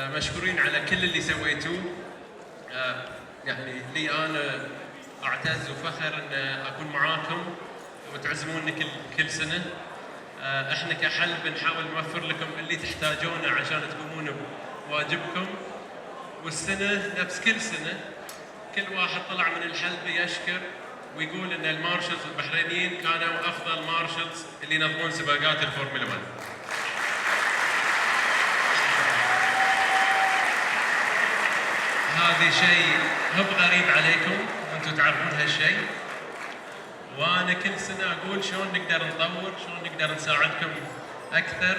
مشكورين على كل اللي سويتوه. يعني لي أنا أعتز وفخر أن أكون معاكم وتعزموني كل سنة. إحنا كحل بنحاول نوفر لكم اللي تحتاجونه عشان تقومون بواجبكم، والسنة نفس كل سنة كل واحد طلع من الحلبة يشكر ويقول أن المارشلز البحرينيين كانوا أفضل مارشلز اللي ينظمون سباقات الفورمولا 1. هذا شيء هو غريب عليكم وانتم تعرفون هالشيء، وانا كل سنه اقول شلون نقدر نطور، شلون نقدر نساعدكم اكثر،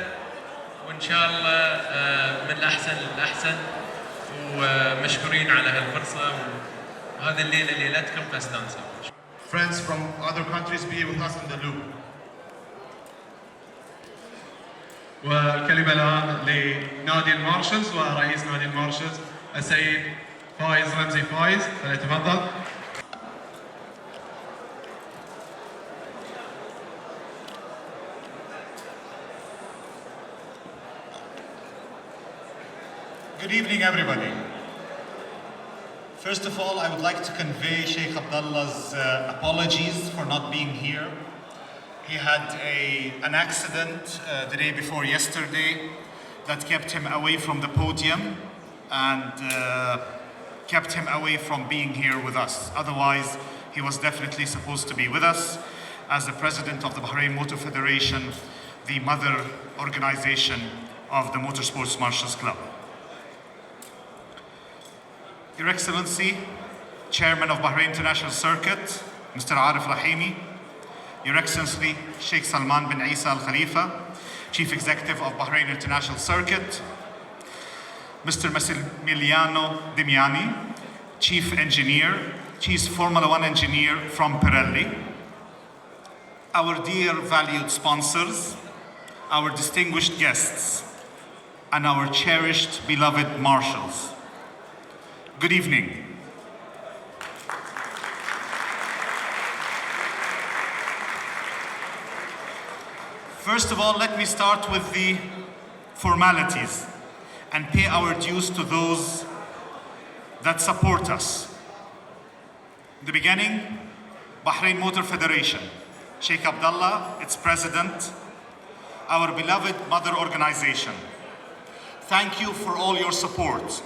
وان شاء الله من الاحسن للاحسن. ومشكورين على هالفرصه، وهذه الليله ليلتكم فاستانسوا. Friends from other countries be with us in the loop. والكلمة الآن لنادي المارشلز ورئيس نادي المارشلز السيد فايز رمزي فايز، فليتفضل. Good evening, everybody. First of all, I would like to convey Sheikh Abdullah's apologies for not being here. He had an accident the day before yesterday that kept him away from the podium and kept him away from being here with us. Otherwise, he was definitely supposed to be with us as the president of the Bahrain Motor Federation, the mother organization of the Motorsports Marshals Club. Your Excellency, Chairman of Bahrain International Circuit, Mr. Arif Rahimi, Your Excellency, Sheikh Salman bin Isa Al Khalifa, Chief Executive of Bahrain International Circuit, Mr. Massimiliano Dimiani, Chief Engineer, Chief Formula One Engineer from Pirelli, our dear valued sponsors, our distinguished guests, and our cherished beloved marshals. Good evening. First of all, let me start with the formalities and pay our dues to those that support us. In the beginning, Bahrain Motor Federation, Sheikh Abdullah, its president, our beloved mother organization. Thank you for all your support.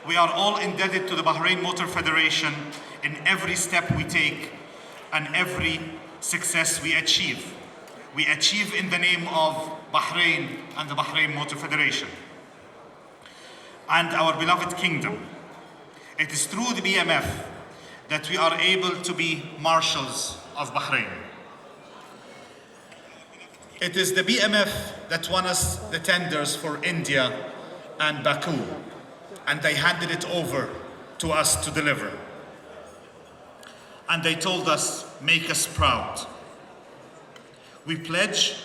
We are all indebted to the Bahrain Motor Federation in every step we take and every success we achieve. We achieve in the name of Bahrain and the Bahrain Motor Federation and our beloved kingdom. It is through the BMF that we are able to be marshals of Bahrain. It is the BMF that won us the tenders for India and Baku, and they handed it over to us to deliver. And they told us, make us proud. We pledge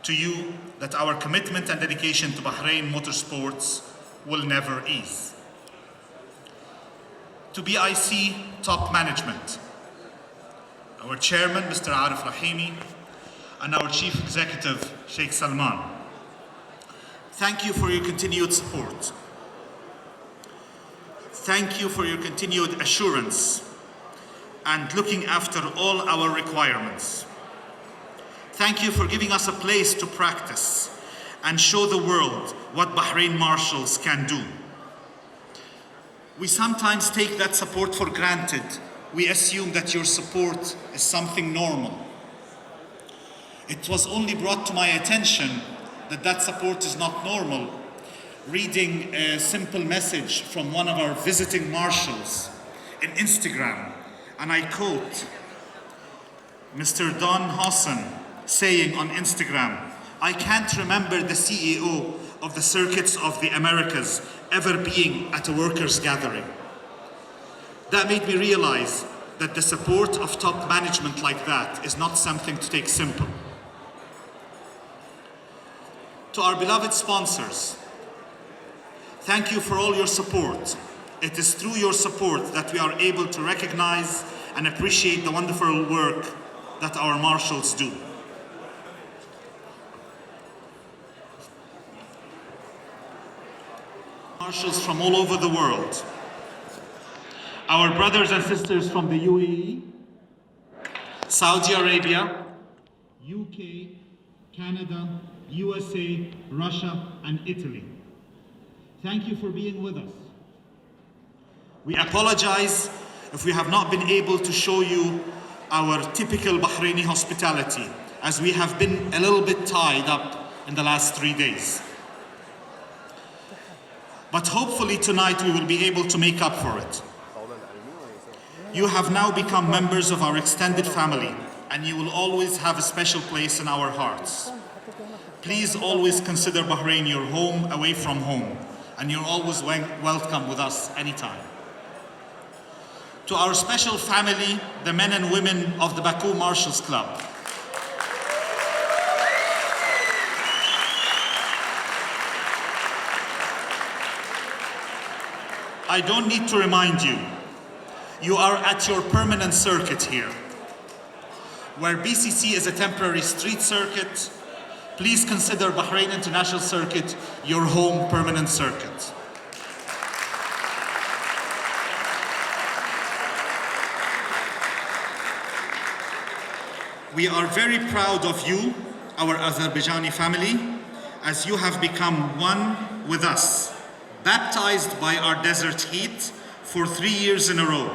to you that our commitment and dedication to Bahrain motorsports will never ease. To BIC top management, our chairman, Mr. Arif Rahimi, and our chief executive, Sheikh Salman, thank you for your continued support. Thank you for your continued assurance and looking after all our requirements. Thank you for giving us a place to practice and show the world what Bahrain marshals can do. We sometimes take that support for granted. We assume that your support is something normal. It was only brought to my attention that that support is not normal reading a simple message from one of our visiting marshals in Instagram, and I quote Mr. Don Hassan saying on Instagram, "I can't remember the CEO of the Circuits of the Americas ever being at a workers' gathering." That made me realize that the support of top management like that is not something to take simple. To our beloved sponsors, thank you for all your support. It is through your support that we are able to recognize and appreciate the wonderful work that our marshals do. Marshals from all over the world. Our brothers and sisters from the UAE, Saudi Arabia, UK, Canada, USA, Russia, and Italy. Thank you for being with us. We apologize if we have not been able to show you our typical Bahraini hospitality, as we have been a little bit tied up in the last 3 days. But hopefully tonight we will be able to make up for it. You have now become members of our extended family, and you will always have a special place in our hearts. Please always consider Bahrain your home away from home, and you're always welcome with us anytime. To our special family, the men and women of the Baku Marshals Club, I don't need to remind you, you are at your permanent circuit here. Where BCC is a temporary street circuit, please consider Bahrain International Circuit your home permanent circuit. We are very proud of you, our Azerbaijani family, as you have become one with us, baptized by our desert heat for 3 years in a row.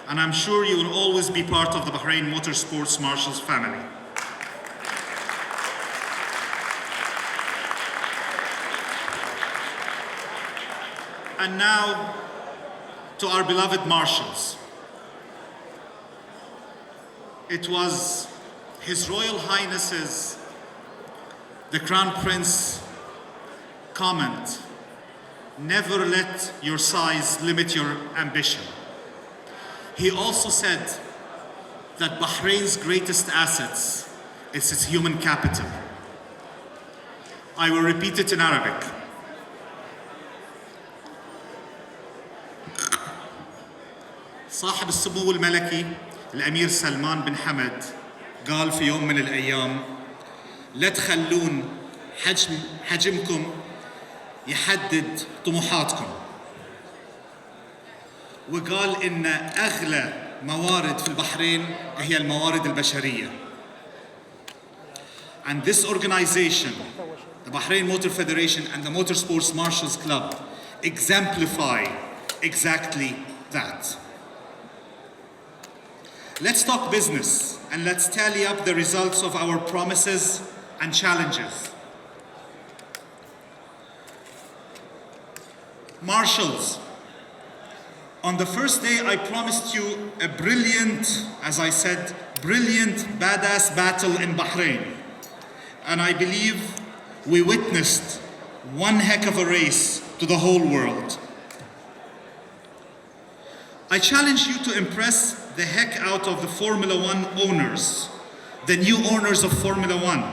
And I'm sure you will always be part of the Bahrain Motorsports Marshals family. And now, to our beloved marshals. It was His Royal Highness's, the Crown Prince, comment, never let your size limit your ambition. He also said that Bahrain's greatest assets is its human capital. I will repeat it in Arabic. صاحب السمو الملكي الأمير سلمان بن حمد قال في يوم من الأيام لا تخلون حجمكم يحدد طموحاتكم. وقال إن أغلى موارد في البحرين هي الموارد البشرية. And this organization, the Bahrain Motor Federation and the Motorsports Marshals Club, exemplify exactly that. Let's talk business and let's tally up the results of our promises and challenges. Marshals, on the first day I promised you a brilliant, as I said, brilliant badass battle in Bahrain. And I believe we witnessed one heck of a race to the whole world. I challenge you to impress the heck out of the Formula One owners, the new owners of Formula One.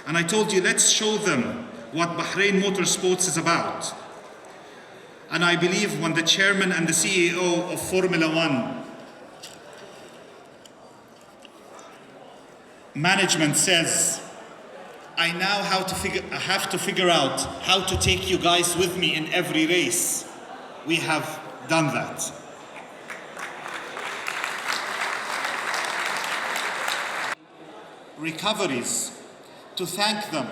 And I told you, let's show them what Bahrain Motorsports is about. And I believe when the chairman and the CEO of Formula One management says, I now have to figure out how to take you guys with me in every race, we have done that. Recoveries, to thank them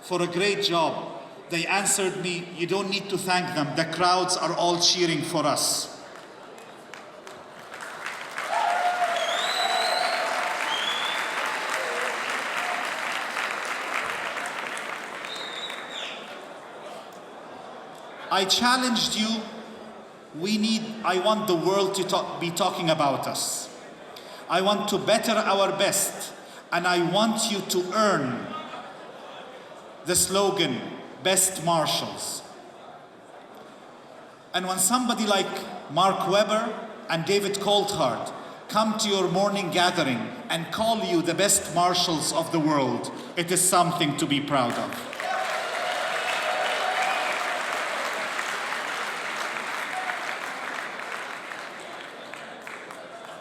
for a great job. They answered me, you don't need to thank them, the crowds are all cheering for us. I challenged you, I want the world to be talking about us. I want to better our best, and I want you to earn the slogan, Best Marshals. And when somebody like Mark Webber and David Coulthard come to your morning gathering and call you the best marshals of the world, it is something to be proud of.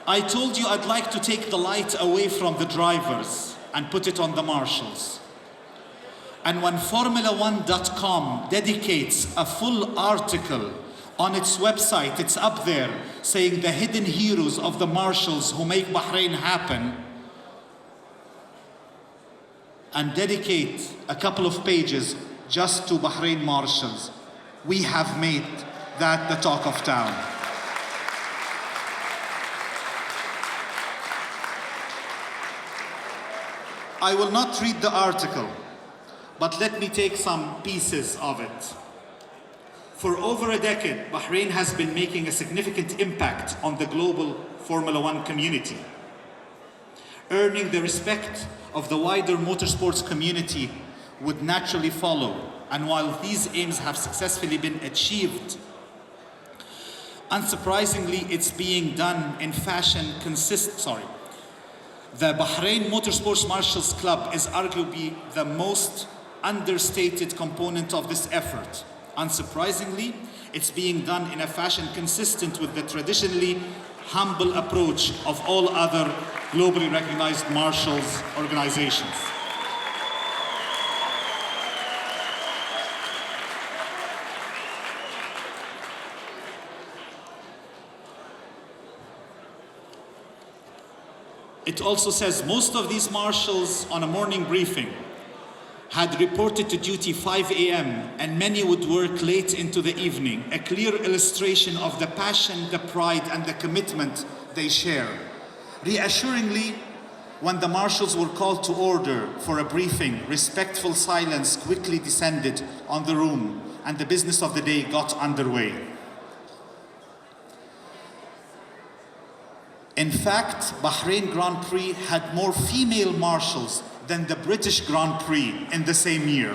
I told you I'd like to take the light away from the drivers and put it on the marshals. And when Formula1.com dedicates a full article on its website, it's up there, saying the hidden heroes of the marshals who make Bahrain happen, and dedicate a couple of pages just to Bahrain marshals, we have made that the talk of town. I will not read the article, but let me take some pieces of it. For over a decade, Bahrain has been making a significant impact on the global Formula One community, earning the respect of the wider motorsports community would naturally follow. And while these aims have successfully been achieved, unsurprisingly, it's being done in fashion The Bahrain Motorsports Marshals Club is arguably the most understated component of this effort. Unsurprisingly, it's being done in a fashion consistent with the traditionally humble approach of all other globally recognized marshals organizations. It also says most of these marshals on a morning briefing had reported to duty 5 a.m. and many would work late into the evening, a clear illustration of the passion, the pride, and the commitment they share. Reassuringly, when the marshals were called to order for a briefing, respectful silence quickly descended on the room and the business of the day got underway. In fact, Bahrain Grand Prix had more female marshals than the British Grand Prix in the same year.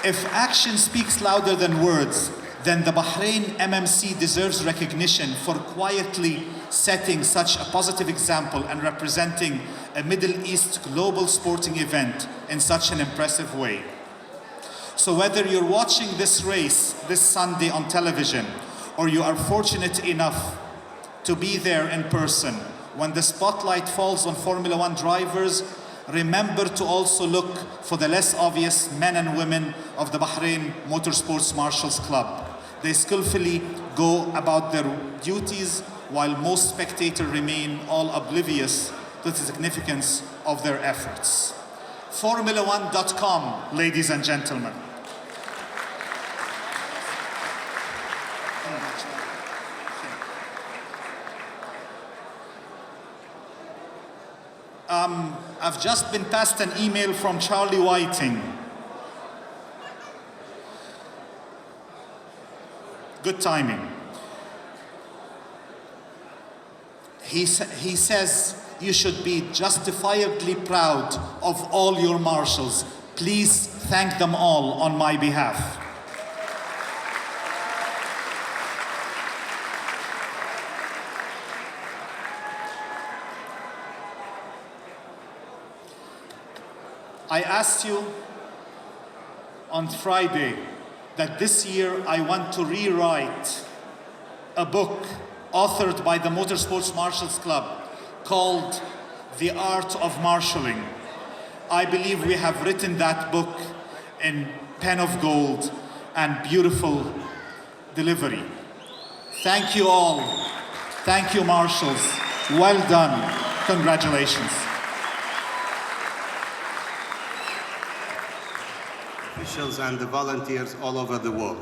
If action speaks louder than words, then the Bahrain MMC deserves recognition for quietly setting such a positive example and representing a Middle East global sporting event in such an impressive way. So whether you're watching this race this Sunday on television, or you are fortunate enough to be there in person, when the spotlight falls on Formula One drivers, remember to also look for the less obvious men and women of the Bahrain Motorsports Marshals Club. They skillfully go about their duties while most spectators remain all oblivious to the significance of their efforts. Formula1.com, ladies and gentlemen. I've just been passed an email from Charlie Whiting. Good timing. He says you should be justifiably proud of all your marshals. Please thank them all on my behalf. I asked you on Friday that this year I want to rewrite a book authored by the Motorsports Marshals Club called The Art of Marshalling. I believe we have written that book in pen of gold and beautiful delivery. Thank you all. Thank you, marshals. Well done. Congratulations. Officials and the volunteers all over the world.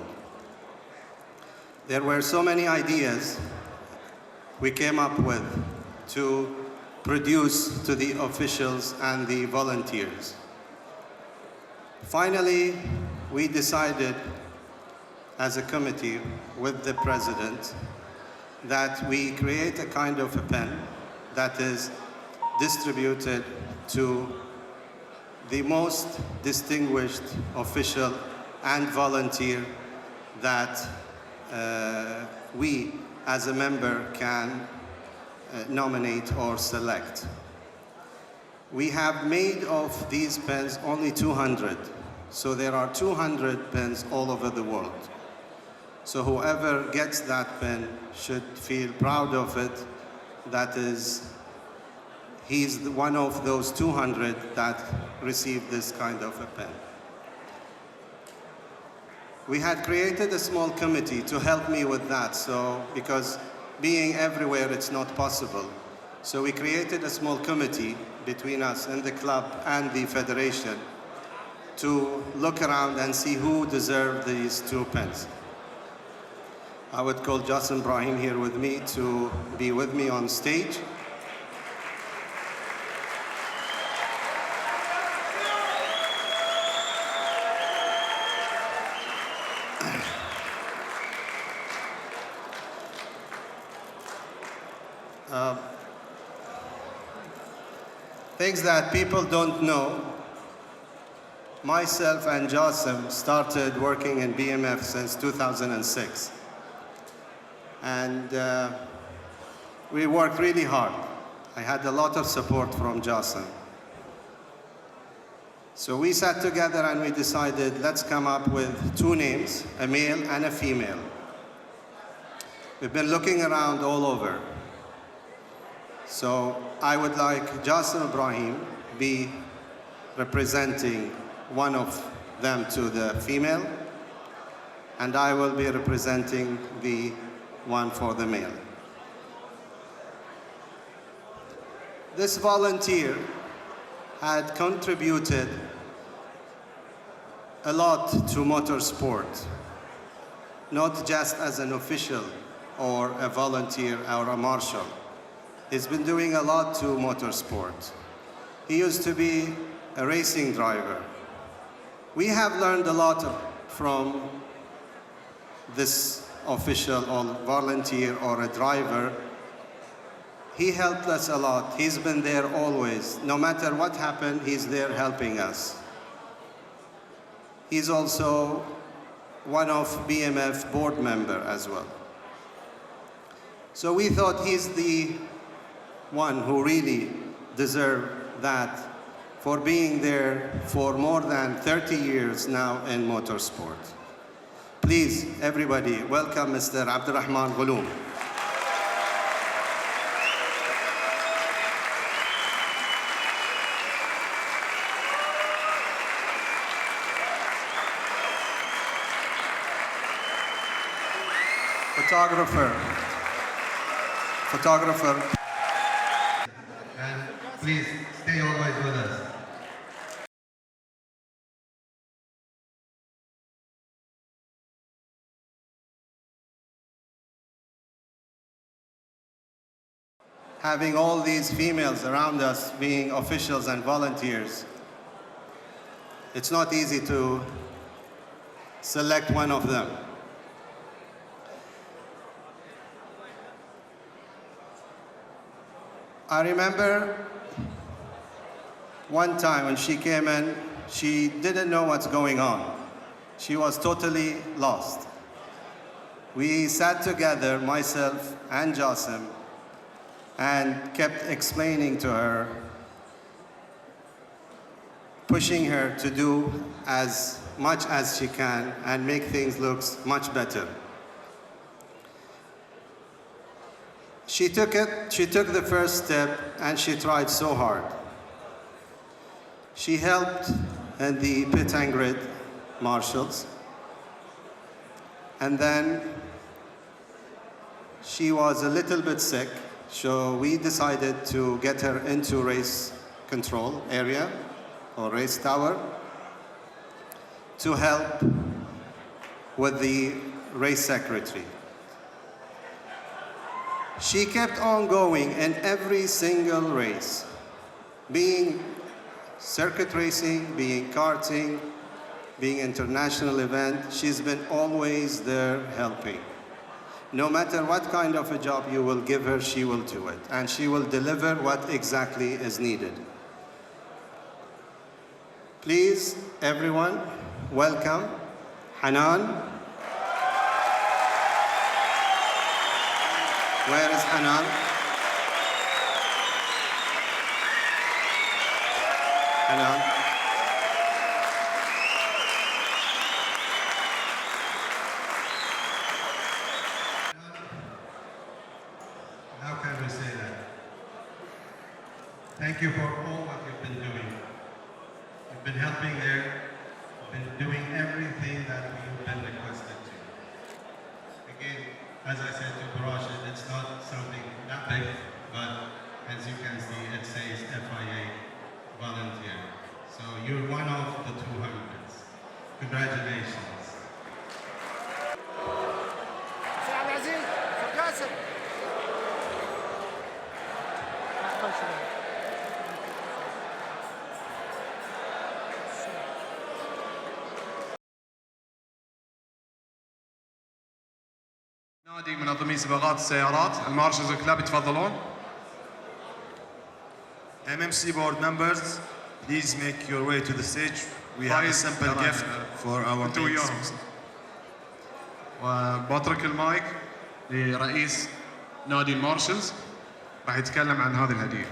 There were so many ideas we came up with to produce to the officials and the volunteers. Finally, we decided as a committee with the president that we create a kind of a pen that is distributed to the most distinguished official and volunteer that we as a member can nominate or select. We have made of these pens only 200, so there are 200 pens all over the world. So whoever gets that pen should feel proud of it. That is He's one of those 200 that received this kind of a pen. We had created a small committee to help me with that, because being everywhere, it's not possible. So we created a small committee between us and the club and the federation to look around and see who deserved these 2 pens. I would call Jassim Brahim here with me to be with me on stage. Things that people don't know, myself and Jassim started working in BMF since 2006. And we worked really hard. I had a lot of support from Jassim. So we sat together and we decided, let's come up with 2 names, a male and a female. We've been looking around all over. So I would like Jassim Ibrahim be representing one of them to the female, and I will be representing the one for the male. This volunteer had contributed a lot to motorsport, not just as an official or a volunteer or a marshal. He's been doing a lot to motorsport. He used to be a racing driver. We have learned a lot from this official or volunteer or a driver. He helped us a lot. He's been there always. No matter what happened, he's there helping us. He's also one of BMF board member as well. So we thought he's the one who really deserved that for being there for more than 30 years now in motorsport. Please, everybody, welcome Mr. Abdurrahman Ghulum. Photographer. And please stay always with us. Having all these females around us being officials and volunteers, it's not easy to select one of them. I remember one time when she came in, she didn't know what's going on. She was totally lost. We sat together, myself and Jassim, and kept explaining to her, pushing her to do as much as she can and make things look much better. She took the first step, and she tried so hard. She helped in the pit and grid marshals, and then she was a little bit sick, so we decided to get her into race control area or race tower to help with the race secretary. She kept on going in every single race, being circuit racing, being karting, being international event. She's been always there helping. No matter what kind of a job you will give her, she will do it, and she will deliver what exactly is needed. Please, everyone, welcome Hanan. Where is Hanan? Hanan. How can we say that? Thank you for all what you've been doing. You've been helping there. You've been doing everything that you've been requested to. Again, as I said to Rashid, it's not something that big, but as you can see, it says FIA volunteer. So you're one of the 200s. Congratulations. نادي منظمي سباقات السيارات المارشلز كلاب يتفضلون. MMC board members, please make your way to the stage. We have a simple gift for our انتوا وياهم. mates. وبترك المايك لرئيس نادي المارشلز راح يتكلم عن هذه الهدية.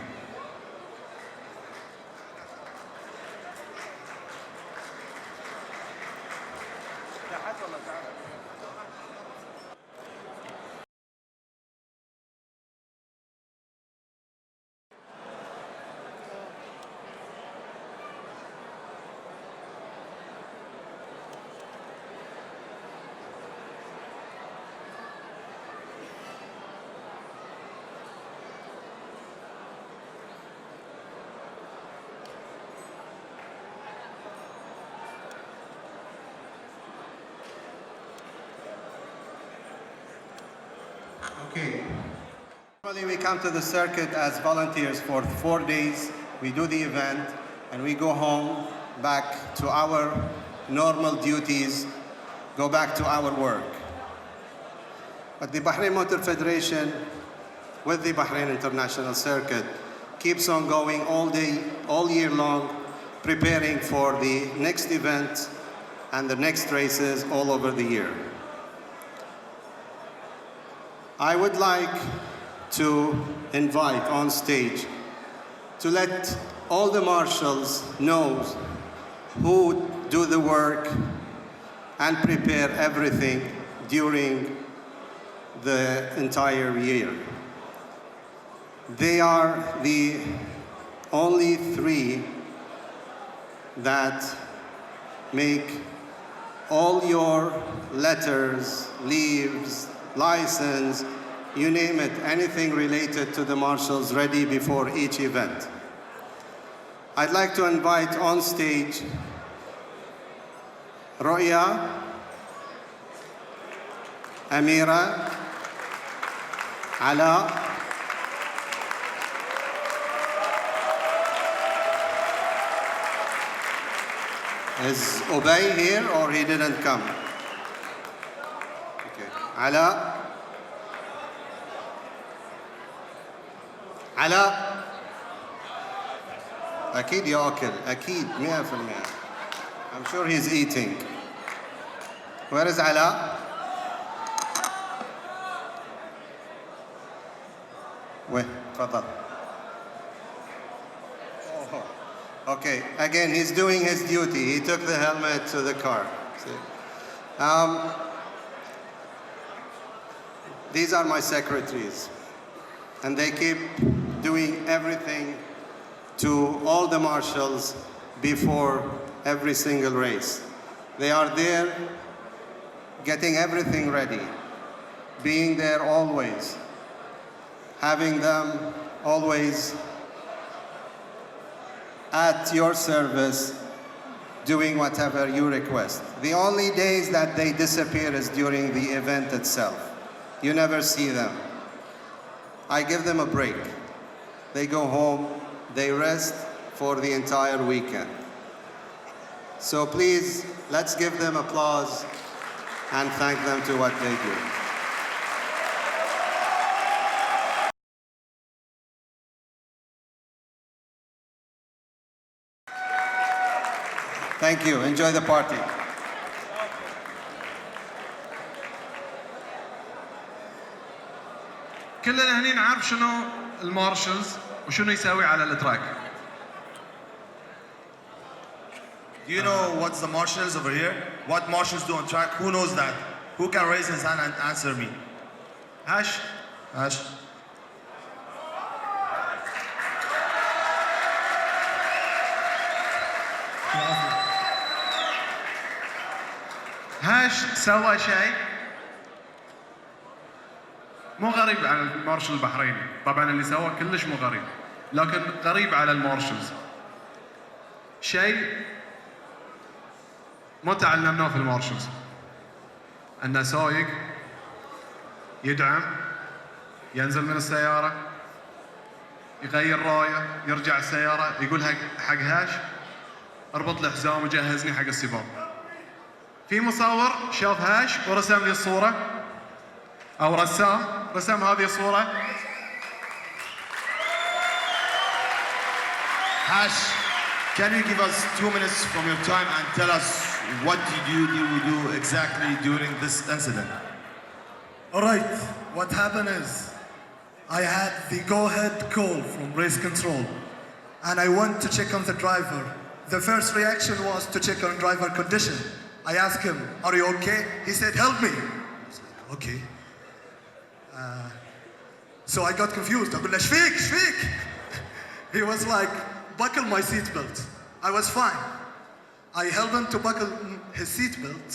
Okay. Normally we come to the circuit as volunteers for 4 days. We do the event and we go home back to our normal duties, go back to our work. But the Bahrain Motor Federation with the Bahrain International Circuit keeps on going all day, all year long, preparing for the next event and the next races all over the year. I would like to invite on stage to let all the marshals know who do the work and prepare everything during the entire year. They are the only three that make all your letters, leaves, license, you name it, anything related to the marshals ready before each event. I'd like to invite on stage Roya, Amira, Ala, is Obey here or he didn't come? Okay. Ala. Ala. أكيد يأكل أكيد 100%. I'm sure he's eating. Where is Ala? Wait, تفضل. Okay, again, he's doing his duty. He took the helmet to the car. These are my secretaries, and they keep doing everything to all the marshals before every single race. They are there getting everything ready, being there always, having them always at your service, doing whatever you request. The only days that they disappear is during the event itself. You never see them. I give them a break. They go home, they rest for the entire weekend. So please, let's give them applause and thank them to what they do. Thank you. Enjoy the party. كلنا هني نعرف شنو المارشلز وشنو يساوي على التراك. Do you know what's the marshals over here? What marshals do on track? Who knows that? Who can raise his hand and answer me? هاش Ash. هاش سوى شيء مو غريب عن المارشل البحريني، طبعا اللي سواه كلش مو غريب، لكن غريب على المارشلز. شيء ما تعلمناه في المارشلز، انه سايق يدعم، ينزل من السيارة، يغير رايه، يرجع السيارة، يقول حق هاش اربط لي حزام وجهزني حق السباق. في مصور شاف هاش ورسم لي الصورة، او رسام رسم هذه الصورة. Hash, can you give us 2 minutes from your time and tell us what did you do exactly during this incident? All right, what happened is I had the go-ahead call from race control and I went to check on the driver. The first reaction was to check on driver condition. I asked him, are you okay? He said, help me. I was like, okay. So I got confused. I was like, shfik. He was like, buckle my seatbelt. I was fine. I helped him to buckle his seatbelt,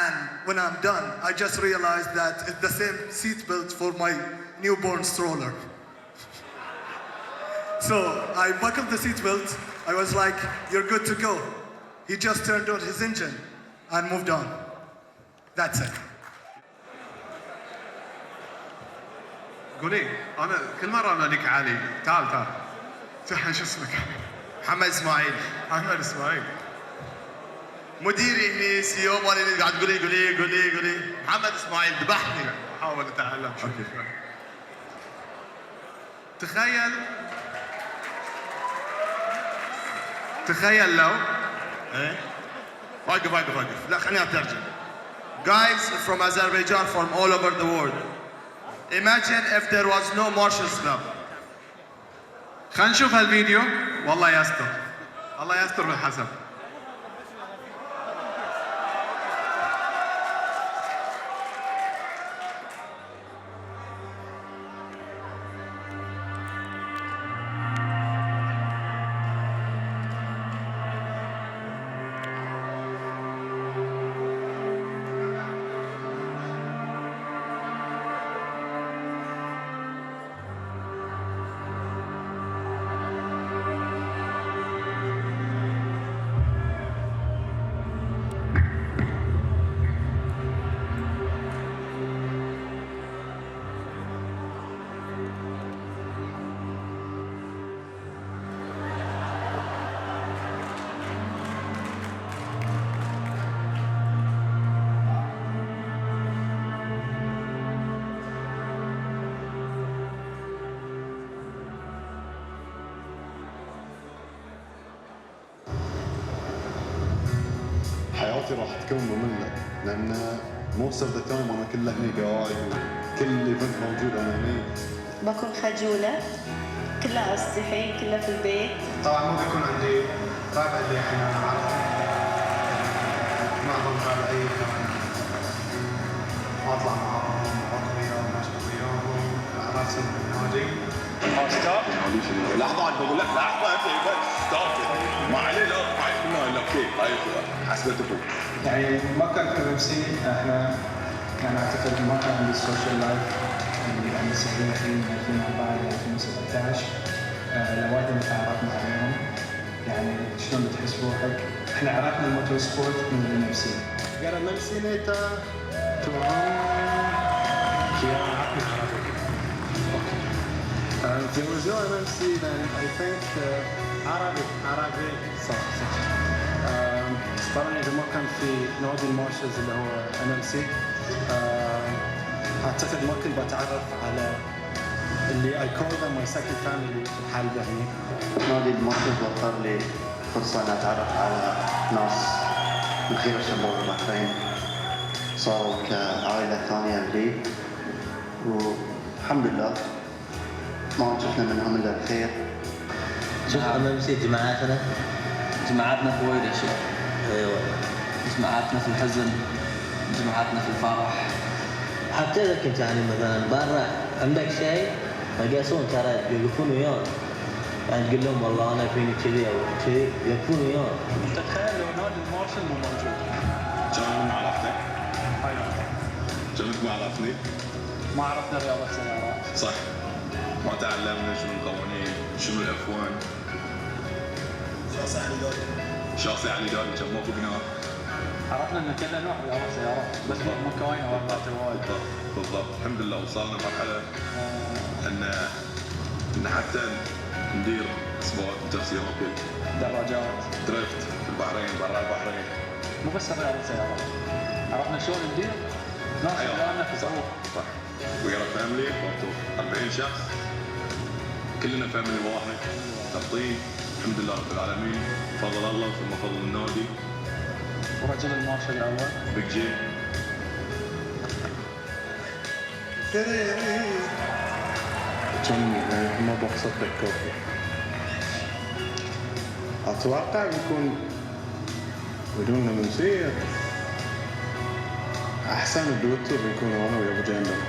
and when I'm done, I just realized that it's the same seatbelt for my newborn stroller. So I buckled the seatbelt. I was like, you're good to go. He just turned on his engine and moved on. That's it. قولي انا كل مرة اناديك علي، تعال شو اسمك؟ محمد اسماعيل. محمد اسماعيل. مديري هني سي او مالي اللي قاعد قولي محمد اسماعيل ذبحني. حاول اتعلم شوي. تخيل لو ايه واقف لا خليني اترجم. Guys from Azerbaijan from all over the world. Imagine if there was no martial club. خلينا نشوف هالفيديو والله يستر، الله يستر بالحسب. حياتي راح تكون مملة لأن most of the time أنا كله هني قاعد وكل ايفنت موجود أنا هني. بكون خجولة، كلها أستحي، كلها في البيت. طبعا ما بيكون عندي رابع اللي احنا نعرفه، ما أظن رابع أي أطلع معاهم أكل وياهم أشرب وياهم أرسم بالنادي. لحظة بقول لك لحظة ما عليه لا اوكي هاي حسبته. يعني ما كان في نفسي احنا يعني اعتقد ما كان عندي سوشيال لايف يعني سنين من 2004 ل 2017 لوادي ما تعرفنا عليهم يعني شلون بتحس روحك. احنا عرفنا الموتور سبورت من النفسي. قال نفسي نيتا في موضوع نفسي I think عربي صح. طبعا اذا ما كان في نادي المارشلز اللي هو NMC اعتقد ما كنت بتعرف على اللي I call them my second family في الحلبة هني. نادي المارشلز وفر لي فرصة ان اتعرف على ناس من خير الشباب البحرين، صاروا كعائلة ثانية لي والحمد لله ما شفنا منهم الا الخير. شوف NMC جماعاتنا في وايد اشياء. ايوه جماعاتنا في الحزن، جماعاتنا في الفرح. حتى اذا كنت يعني مثلا برا عندك شيء يقاسون ترى يوقفون وياك، يعني تقول لهم والله انا فيني كذي او كذي يوقفون وياك. تخيل لو نادي المارشل مو موجود كان ما عرفتك؟ هاي كنت ما عرفني؟ ما عرفنا رياضة سيارات. صح. ما تعلمنا شنو القوانين، شنو الأف1. شاصي علي دولي كان ما فوقناه. عرفنا ان كل نوع رياضة سيارات بس مكونة ورقات وايد. بالضبط. الحمد لله وصلنا مرحلة ان حتى ندير سباقات تفسير اوكي. دراجات. درفت في البحرين، برا البحرين. مو بس رياضة سيارات. عرفنا شلون ندير ناس ويانا في ظروف. صح. ويا فاميلي 40 شخص. كلنا فاميلي واحد. تبطيل. الحمد لله رب العالمين. فضل الله ثم فضل النادي. ورجل المارشال الاول. بيج جي. كان ما بقصد لك كوفي. اتوقع بيكون بدون نمسية احسن الدوتو بيكون انا ويا ابو جندل.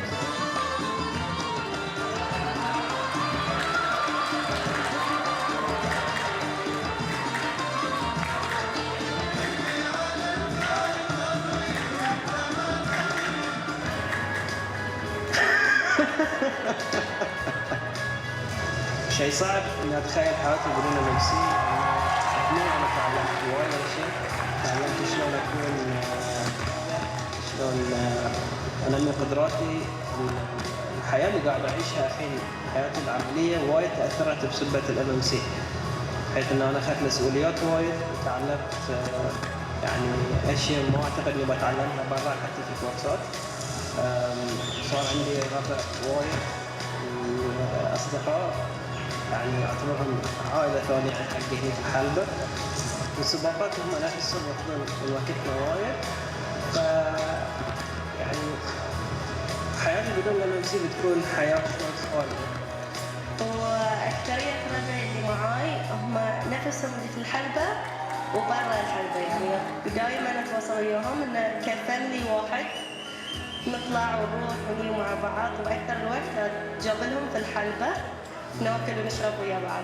شيء صعب اني اتخيل حياتي بدون الامسي. انا تعلمت وايد اشياء. تعلمت شلون انمي قدراتي. الحياه اللي قاعد اعيشها الحين حياتي العمليه وايد تاثرت بسبه الام سي، حيث ان انا اخذت مسؤوليات وايد وتعلمت يعني اشياء ما اعتقد اني بتعلمها برا حتى في كورسات. صار عندي ربع وايد واصدقاء يعني اعتبرهم عائله ثانيه حقي هنا في الحلبه. والسباقات هم نفسهم ياخذون من وقتنا وايد. ف يعني حياتي بدون الام سي بتكون حياه شوي خاليه. وأكثرية ربعي اللي معاي هم نفسهم اللي في الحلبة وبرا الحلبة، يعني دائما أتواصل وياهم إن كفاميلي واحد نطلع ونروح ونجي مع بعض، وأكثر الوقت أتقابلهم في الحلبة ناكل ونشرب ويا بعض.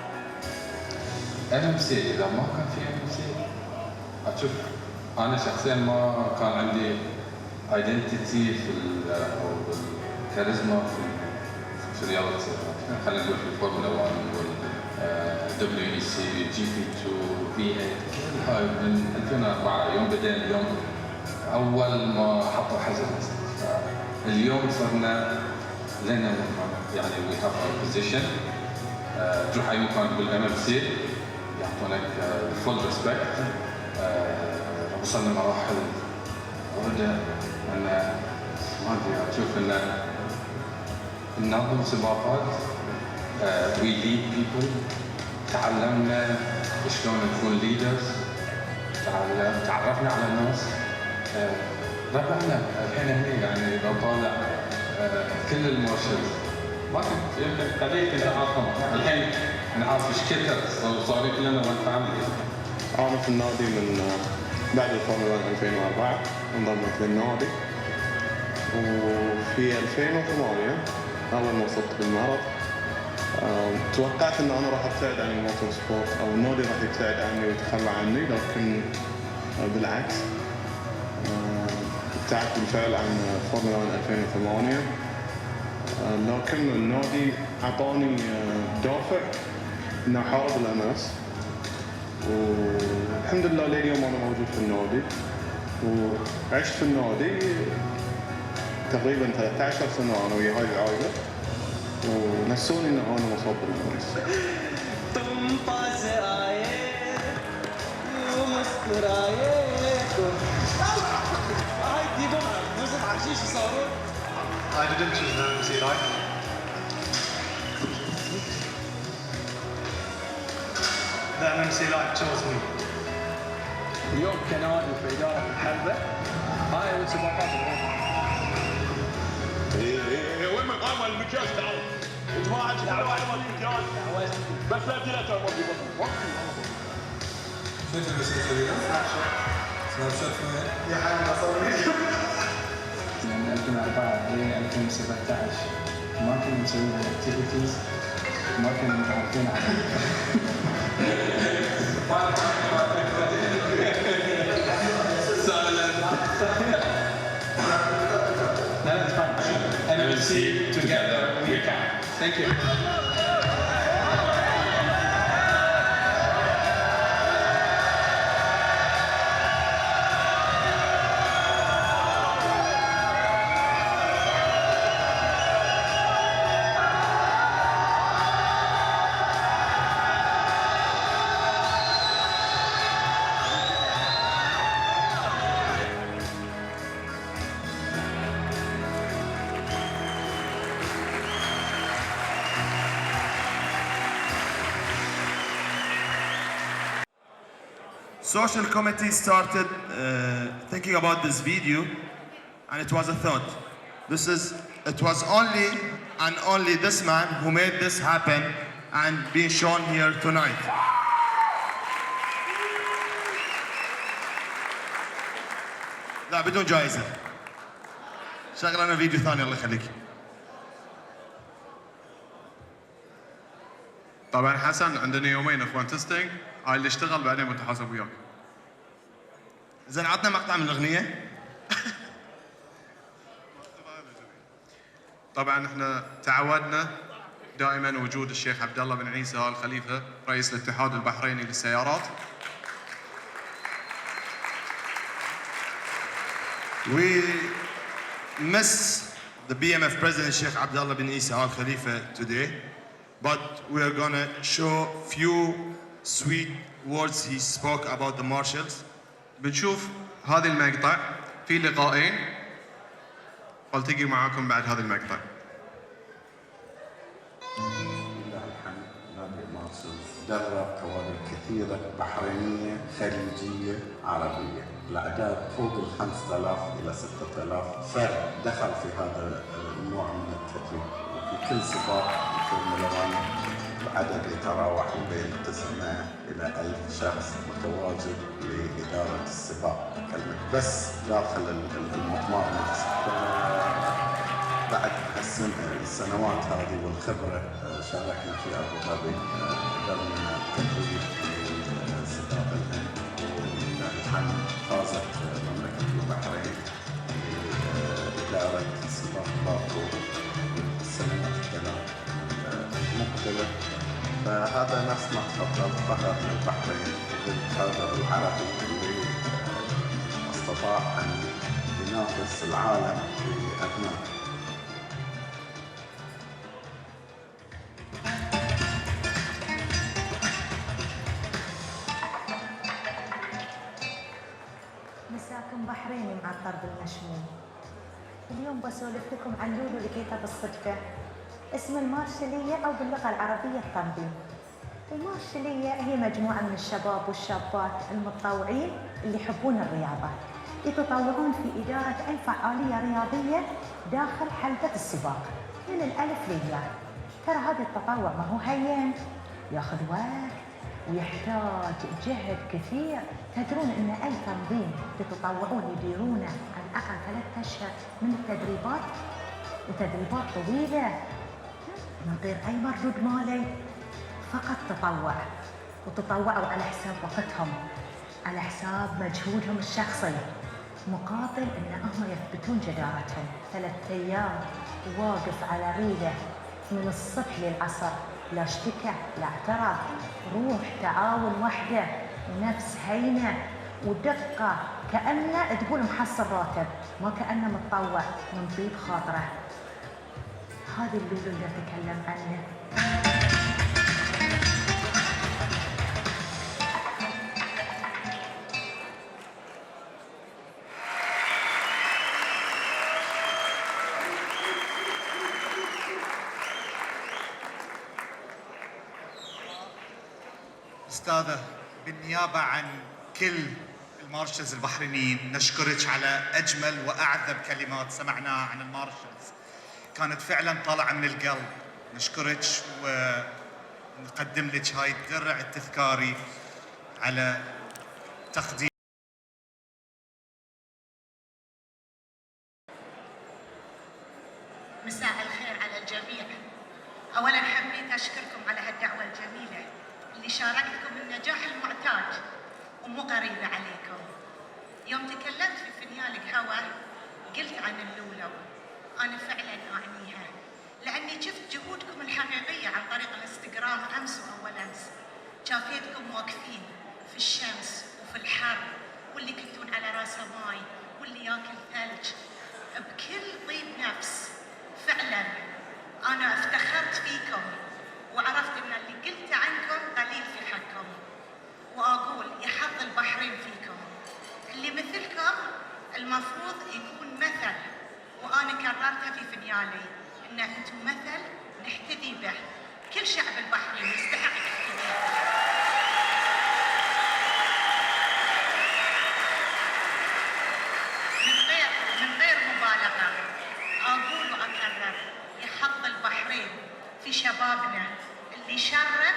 NMC إذا ما كان في NMC أشوف أنا شخصيا ما كان عندي ايدنتيتي أو الكاريزما في رياضة السيارات. خلينا نقول في الفورمولا 1 وال WEC GP2 V8 هاي من 2004 يوم بدينا اليوم أول ما حطوا حزم. اليوم صرنا لنا يعني we have our position. تروح أي مكان بالMMC يعطونك full respect. وصلنا مراحل وايد أنا ما أدري أشوف إن ننظم سباقات we lead people. تعلمنا شلون نكون leaders. تعرفنا على الناس. ربعنا الحين هني يعني لو طالع كل المارشلز ما كنت يمكن قليل كنت اعرفهم. الحين نعرف ايش كثر صار كلنا ون فاميلي. انا في النادي من بعد الفورمولا 2004 انضميت للنادي. وفي 2008 اول ما وصلت بالمعرض توقعت ان انا راح ابتعد عن الموتور سبورت او النادي راح يبتعد عني ويتخلى عني، لكن بالعكس ابتعدت بالفعل عن فورمولا 1 2008. لكن النادي اعطاني دافع انه احارب الامس، والحمد لله لليوم انا موجود في النادي وعشت في النادي تقريبا 13 سنه انا ويا هاي العائله، ونسوني ان انا مصاب بالامس. तुम पास आए मुस्कुराए هاي تجيبهم موسم عشيش يصورون. I didn't choose the MC life. The MC life chose me. اليوم كنائب في إدارة الحلبة هاي أول سباقات اليوم. وين مقام المكياج تعال؟ يا جماعة تعالوا على المكياج بس لا تجي لا ترى ما في شو تبي تسوي؟ سناب شات وين؟ يا حبيبي اصور فيديو. من 2004 ل 2017 ما كنا مسويين اكتيفيتيز، ما كنا متعرفين على سالت No, it's fine. MMC, together we can. Thank you. Social committee started thinking about this video, and it was a thought. It was only and only this man who made this happen and being shown here tonight. لا بدون جائزة. شغل أنا فيديو ثاني الله يخليك. طبعا حسن عندنا يومين اخوان تستنج، هاي اللي اشتغل بعدين متحاسب وياك. زين عطنا مقطع من الأغنية. طبعا احنا تعودنا دائما وجود الشيخ عبد الله بن عيسى آل خليفة رئيس الاتحاد البحريني للسيارات. We miss the BMF President Sheikh Abdullah bin Isa Al Khalifa today, but we are gonna show few sweet words he spoke about the marshals. بنشوف هذه المقطع في لقاءين، والتقي معاكم بعد هذا المقطع. لله الحمد، نادي المارشلز درب كوادر كثيرة بحرينية خليجية عربية، الأعداد فوق 5000 إلى 6000 فرد دخل في هذا النوع من التدريب، وفي كل سباق الفورمولا 1 العدد يتراوح بين 900 إلى 1000 شخص متواجد لإدارة السباق، أكلمك بس داخل المضمار نفسه. بعد السنوات هذه والخبرة شاركنا في أبو ظبي، قدرنا التدريب في سباق الهند، ولله الحمد فازت مملكة البحرين بإدارة سباق باكو السنوات الثلاث المقبلة. فهذا نفس ما تفضل فخر للبحرين والكادر العربي اللي استطاع أن ينافس العالم في أبناء. مساكم بحريني مع الطرب المشموم. اليوم بسولف لكم عن لولو لقيتها بالصدفة. اسم المارشلية أو باللغة العربية التنظيم. المارشلية هي مجموعة من الشباب والشابات المتطوعين اللي يحبون الرياضة، يتطوعون في إدارة أي فعالية رياضية داخل حلبة السباق من الألف للياء. ترى هذا التطوع ما هو هين، ياخذ وقت ويحتاج جهد كثير. تدرون ان اي تنظيم تتطوعون يديرونه على الاقل 3 أشهر من التدريبات، وتدريبات طويله من غير اي مردود مالي، فقط تطوع، وتطوعوا على حساب وقتهم، على حساب مجهودهم الشخصي، مقابل ان هم يثبتون جدارتهم. 3 أيام واقف على ريله من الصبح للعصر، لا اشتكى لا اعترض، روح تعاون وحده، نفس هينه ودقه، كانه تقول محصل راتب، ما كانه متطوع من طيب خاطره. هذا اللولو اللي اتكلم عنه. أستاذة، بالنيابة عن كل المارشلز البحرينيين نشكرك على أجمل وأعذب كلمات سمعناها عن المارشلز، كانت فعلا طالعة من القلب. نشكرك ونقدم لك هاي الدرع التذكاري على تقديم. مساء الخير على الجميع. أولا حبيت أشكركم على هالدعوة الجميلة اللي شاركتكم النجاح المعتاد ومو غريبة عليكم. يوم تكلمت في فينيال قهوة قلت عن اللولو، أنا فعلا أعنيها، لأني شفت جهودكم الحقيقية عن طريق الانستغرام أمس وأول أمس. شافيتكم واقفين في الشمس وفي الحر، واللي كنتون على راسه ماي واللي ياكل ثلج بكل طيب نفس. فعلا أنا افتخرت فيكم وعرفت أن اللي قلت عنكم قليل في حقكم، وأقول يحظ البحرين فيكم. اللي مثلكم المفروض يكون مثل، وأنا كررتها في فينيالي أن أنتم مثل نحتذي به. كل شعب البحرين يستحق الاحتذاء. من غير مبالغة أقول وأكرر يحظ البحرين في شبابنا اللي شرف،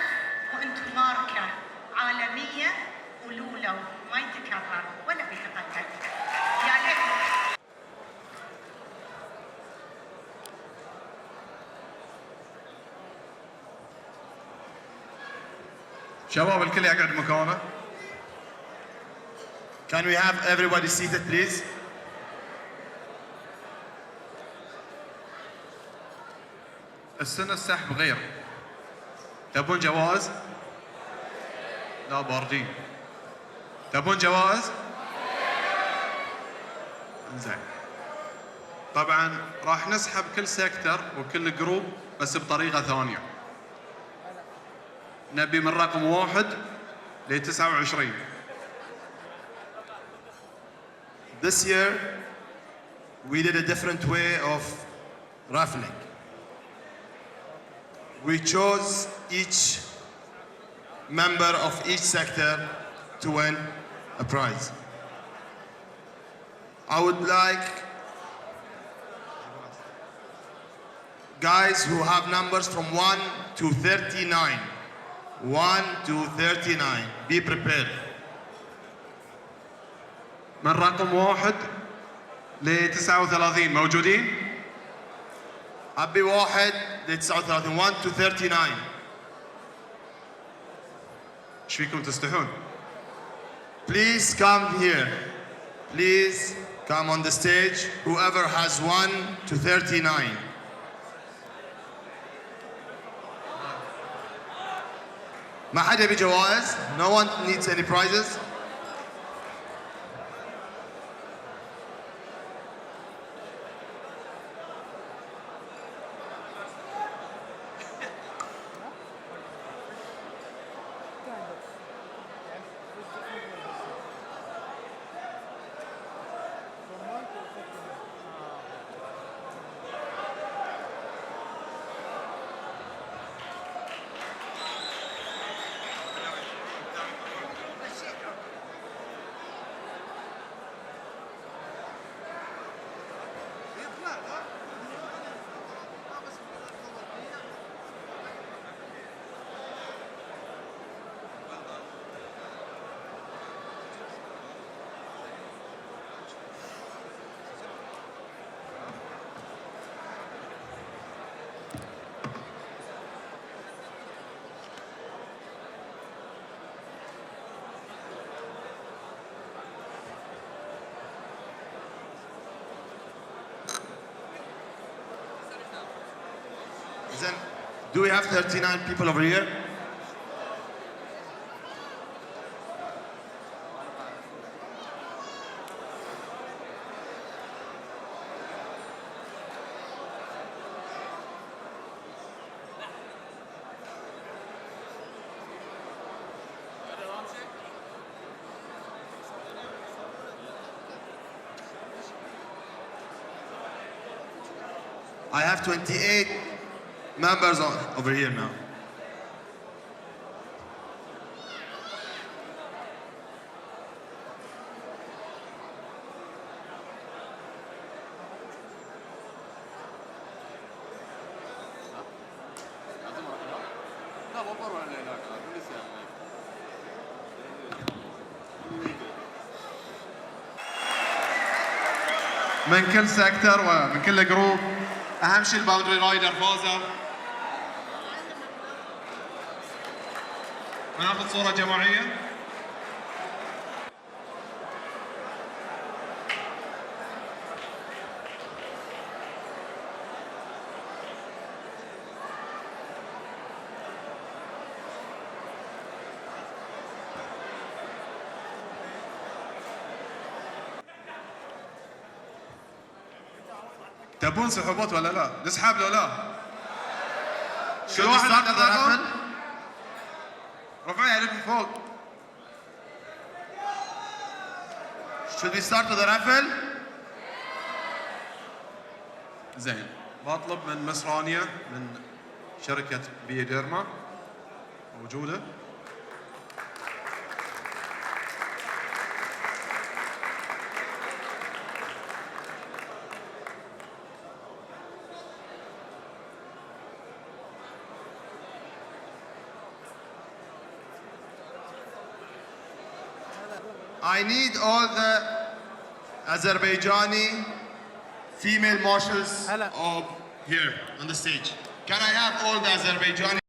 وأنتم ماركة عالمية ولولو ما يتكرر ولا بيتقلد. يا ليت شباب الكل يقعد مكانه. Can we have everybody seated, please? السنة السحب غير. تبون جوائز؟ لا باردين. تبون جوائز؟ زين. طبعا راح نسحب كل سيكتر وكل جروب بس بطريقة ثانية. نبي من رقم 1 ل 29. This year, we did a different way of raffling. We chose each member of each sector to win a prize. I would like guys who have numbers from 1 to 39. 1 to 39. Be prepared. من رقم 1 ل 39 موجودين؟ أبي 1 ل 39. 1 to 39. ايش فيكم تستحون؟ Please come here. Please come on the stage. Whoever has 1 to 39. ما حد يبي جوائز؟ No one needs any prizes? Then, do we have 39 people over here? I have 28 members over here now. من كل سيكتر ومن كل جروب. اهم شيء الباوندري رايدر فازوا. ناخذ صورة جماعية. تبون سحوبات ولا لا؟ نسحب لو لا؟ Should we start the raffle? رفعوا يدكم فوق. Should we start the raffle? زين بطلب من مس رانيا من شركة بيديرما موجودة. I need all the Azerbaijani female marshals of here on the stage. Can I have all the Azerbaijani?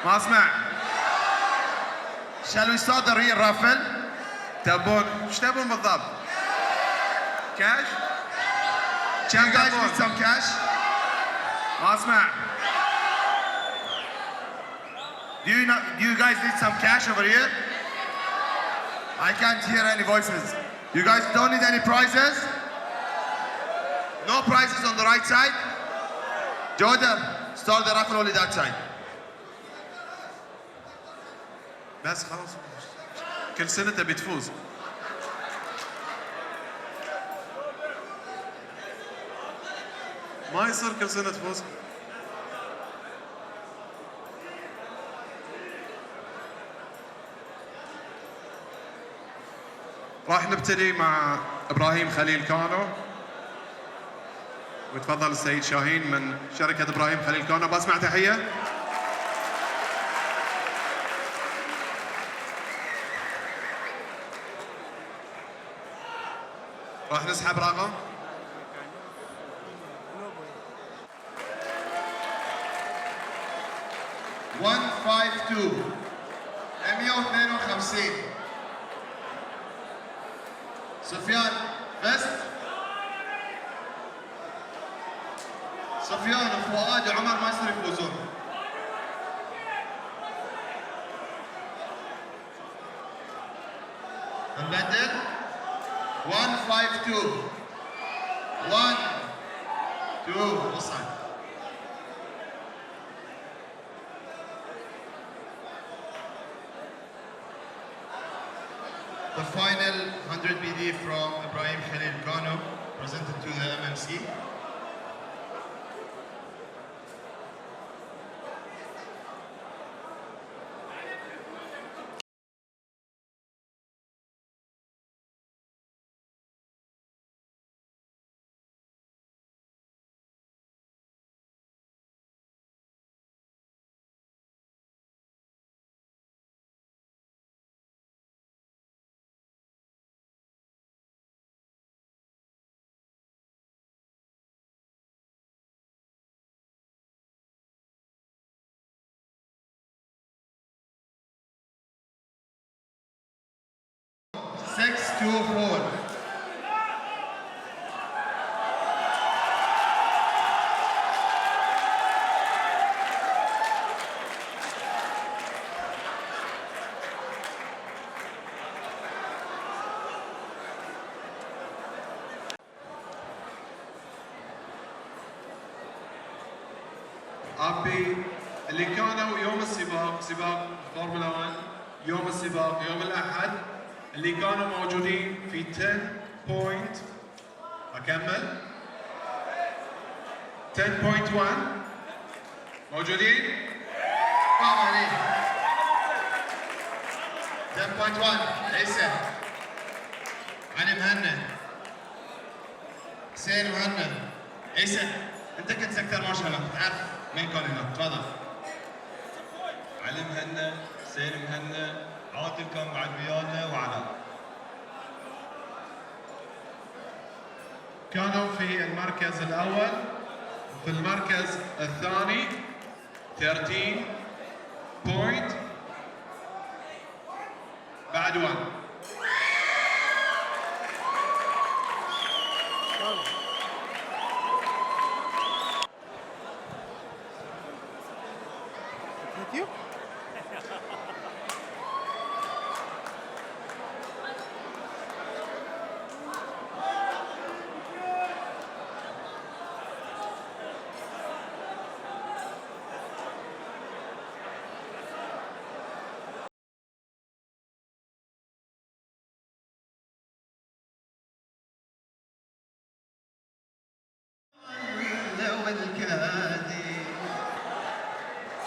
ما اسمع. Shall we start the real raffle? تبون ايش تبون بالضبط؟ كاش؟ Do you guys need some cash? ما اسمع. Do you guys need some cash over here? I can't hear any voices. You guys don't need any prizes? No prizes on the right side? Jordan, start the raffle only that side. بس خلاص كل سنة تبي تفوز. ما يصير كل سنة تفوز. راح نبتدي مع ابراهيم خليل كانو ويتفضل السيد شاهين من شركة ابراهيم خليل كانو. بسمع تحية. راح نسحب رقم 152 152 سفيان بس سفيان وفؤاد وعمر ما يصير يفوزون. نبدل 152 1 2 وصل. The final 100 BD from Ibrahim Khalil Kano presented to the MMC. Six, 2, 4. ابي اللي كانوا يوم السباق سباق فورمولا 1 يوم السباق يوم الاحد اللي كانوا موجودين في 10 بوينت اكمل 10.1 موجودين؟ برافو عليك. 10.1 عيسى علي مهند حسين مهند عيسى انت كنت سكتر ما شاء الله تعرف مين كان هناك تفضل. علي مهنا حسين مهنا عاطل كان بعد ويانا وعلاء. كانوا في المركز الاول في المركز الثاني 13 بوينت بعد 1.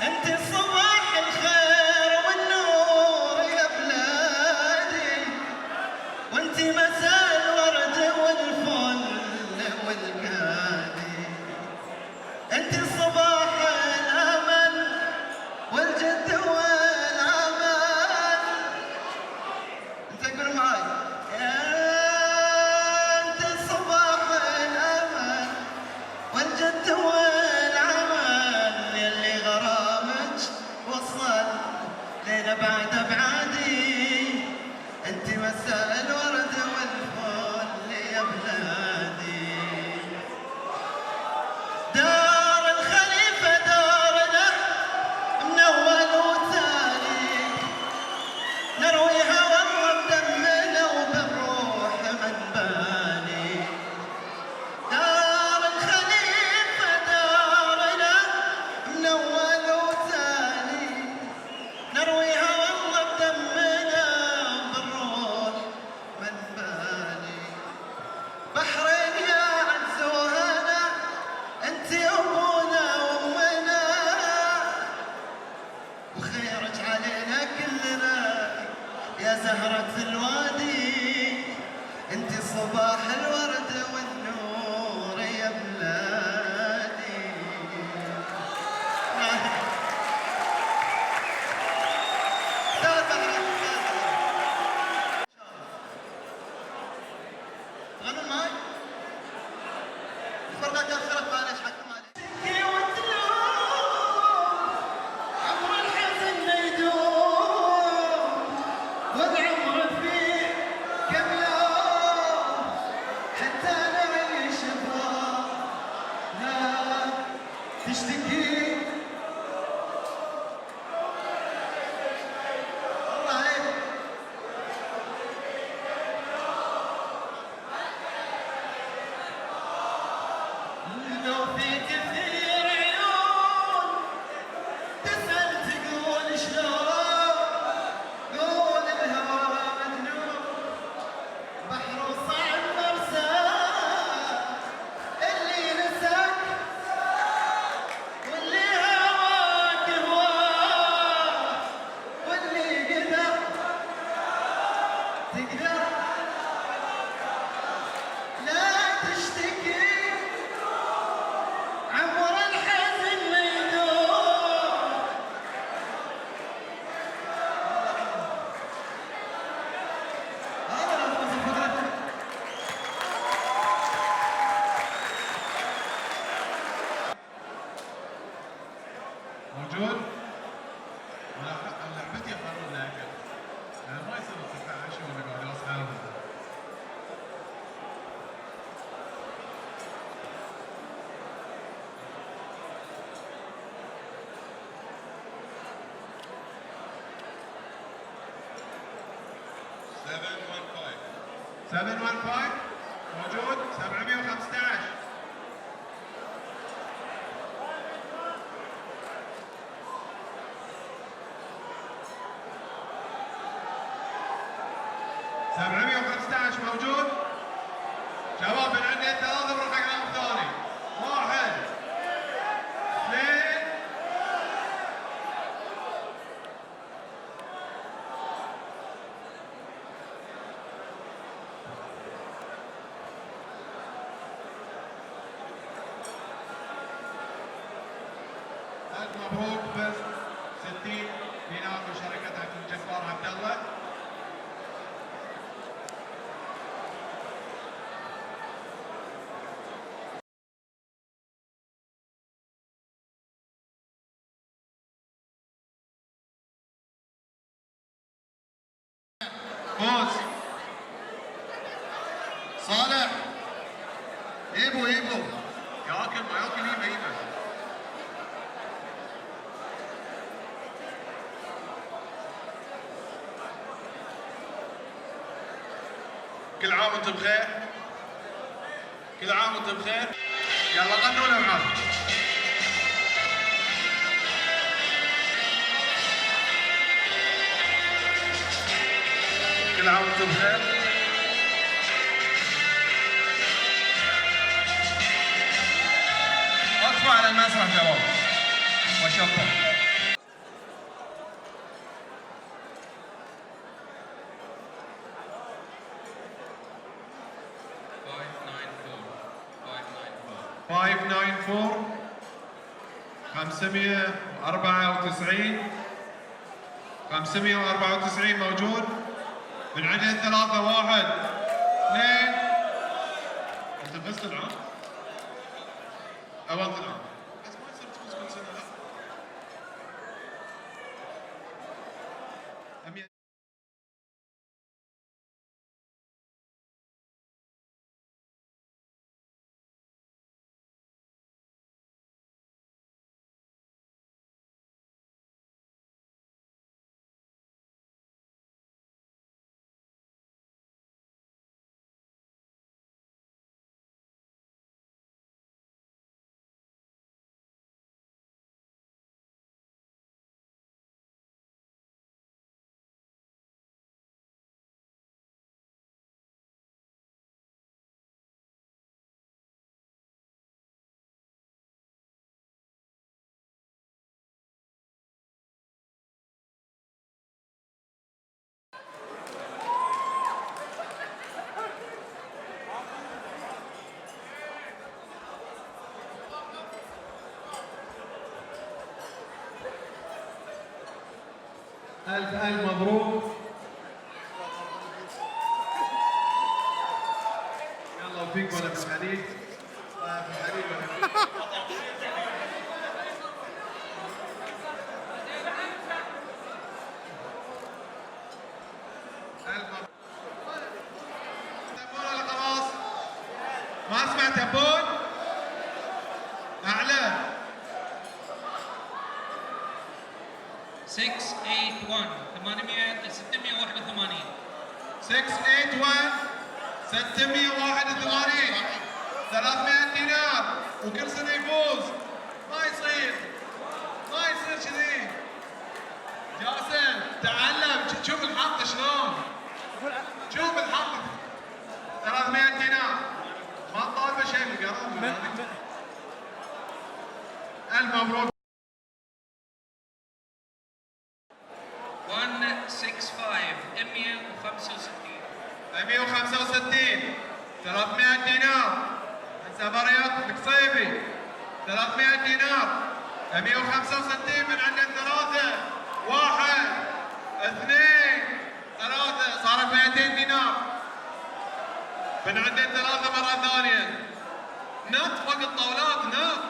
انت صباح الخير والنور يا بلادي، وانت مساء الورد والفل والكادي، انت صباح الامل والجد والامل. انت قول معاي انت صباح الامل والجد والعمل، يلي غرامك وصل لين بعد ابعادي، انت مساء الورد والفل يا بلادي. دار الخليفة دارنا من اول وتالي، نرويها والله بدمنا وبالروح من بالي. دار الخليفة دارنا من اول وتالي، نرويها والله بدمنا وبالروح من بالي. بحرين يا عز وهنا، انت ابونا وامنا، وخيرك علينا كلنا يا زهرة الوادي، انت صباح الورد والنور يا بلادي. غنوا معي الفرقة كسرت معلش حكم عليك. تبكي وتلوم عمر الحزن ما يدوم، والعمر فيه كم يوم حتى نعيش بروح. لا تشتكي الله عليك. لو في كثير عيون تسأل تقول شلون، قول الهوى مجنون بحر وصعب مرساه، اللي نساك واللي هواك هواه، واللي قدر تقدر لا تشتكي عمر الحزن ما يدوم. موجود؟ ولا لعبتي قرر لكن يعني ما يصير تصفع عشي وانا قاعد اصحى. سبعة 715 موجود 715 715 موجود شباب من عندي 3 بالرقم الثاني 1 2 ألف مبروك بس 60 دينار من شركة الجبار عبد الله. فوز صالح ايبو ايبو ياكل ما ياكل يبه يبه. كل عام وانتم بخير. كل عام وانتم بخير. يلا غنوا معاه. كل عام وانتم بخير. اطفوا على المسرح جواب وشطوا. فايف ناين فور 594 موجود. من عدد 3 1 2. انت فزت العام؟ اول العام. بس ما يصير تفوز كل سنه لا. ألف ألف مبروك. يلا وفيك ولا في الحديد. في الحديد ولا في ألف مبروك. تبون ولا خلاص؟ ما اسمع تبون؟ أعلى. 681 681 681 681 300 دينار وكل سنه يفوز. ما يصير كذي. جاسم تعلم شوف الحظ شلون. شوف الحظ 300 دينار ما طالبه شيء من القرار. الف مبروك. 165 300 دينار من سفريات القصيبي. 300 دينار 165 من عند 3 1 2 3 صارت 200 دينار من عند 3 مرة ثانية. نط فوق الطاولات نط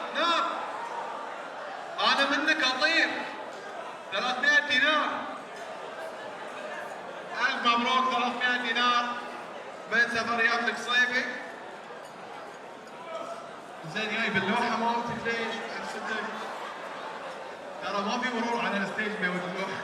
أنا منك أطير. 300 دينار. ألف مبروك. 300 دينار من سفريات القصيبي. زين جاي باللوحة مالتك ليش؟ حسيتك ترى ما في مرور على الستيج بيود اللوحة.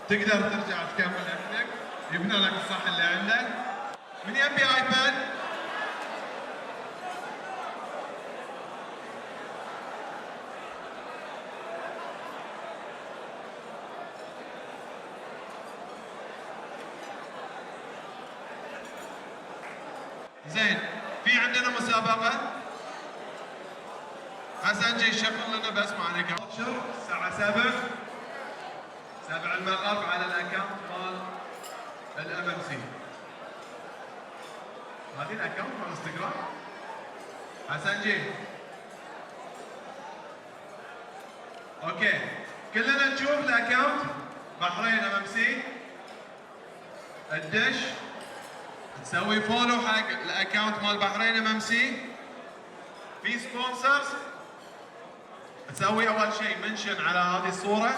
تقدر ترجع تكمل عندك. يبنى لك الصح اللي عندك. من يبي ايباد؟ زين في عندنا مسابقة. حسن جي شغل لنا بس معنا كاوتشر الساعة 7 المغرب على الاكونت مال الام ام سي. هذه الاكونت مال انستغرام. حسن جي اوكي كلنا نشوف الاكونت بحرين ام ام سي. تدش تسوي فولو حق الاكونت مال بحرين MMC. في سبونسرز تسوي اول شيء منشن على هذه الصوره،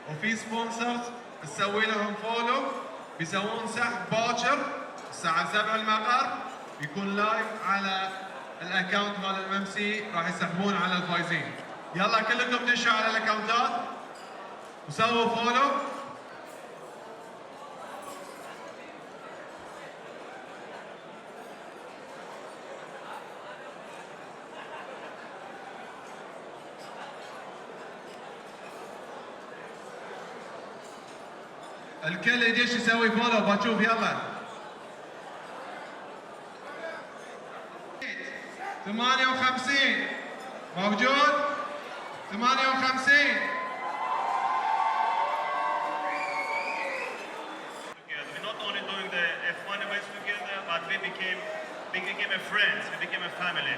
وفي سبونسرز تسوي لهم فولو، بيسوون سحب باكر الساعه 7 المغرب، بيكون لايف على الاكونت مال MMC، راح يسحبون على الفايزين. يلا كلكم دشوا على الاكونتات وسووا فولو. الكل يدش يسوي فولو، بشوف يلا. 58 موجود؟ 58. We're not only doing the F1 events together, but we became friends, we became a family.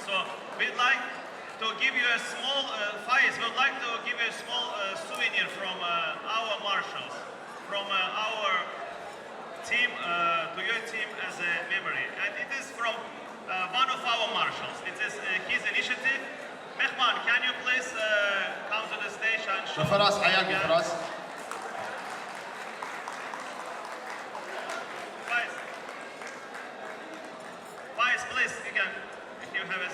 So we'd like to give you a small, Faiz, we'd like to give you a small souvenir from our marshals, from our team to your team as a memory. And it is from one of our marshals. It is his initiative. Mehman, can you please come to the stage and show? فراس حياك فراس. Faiz, please, you can, if you have a...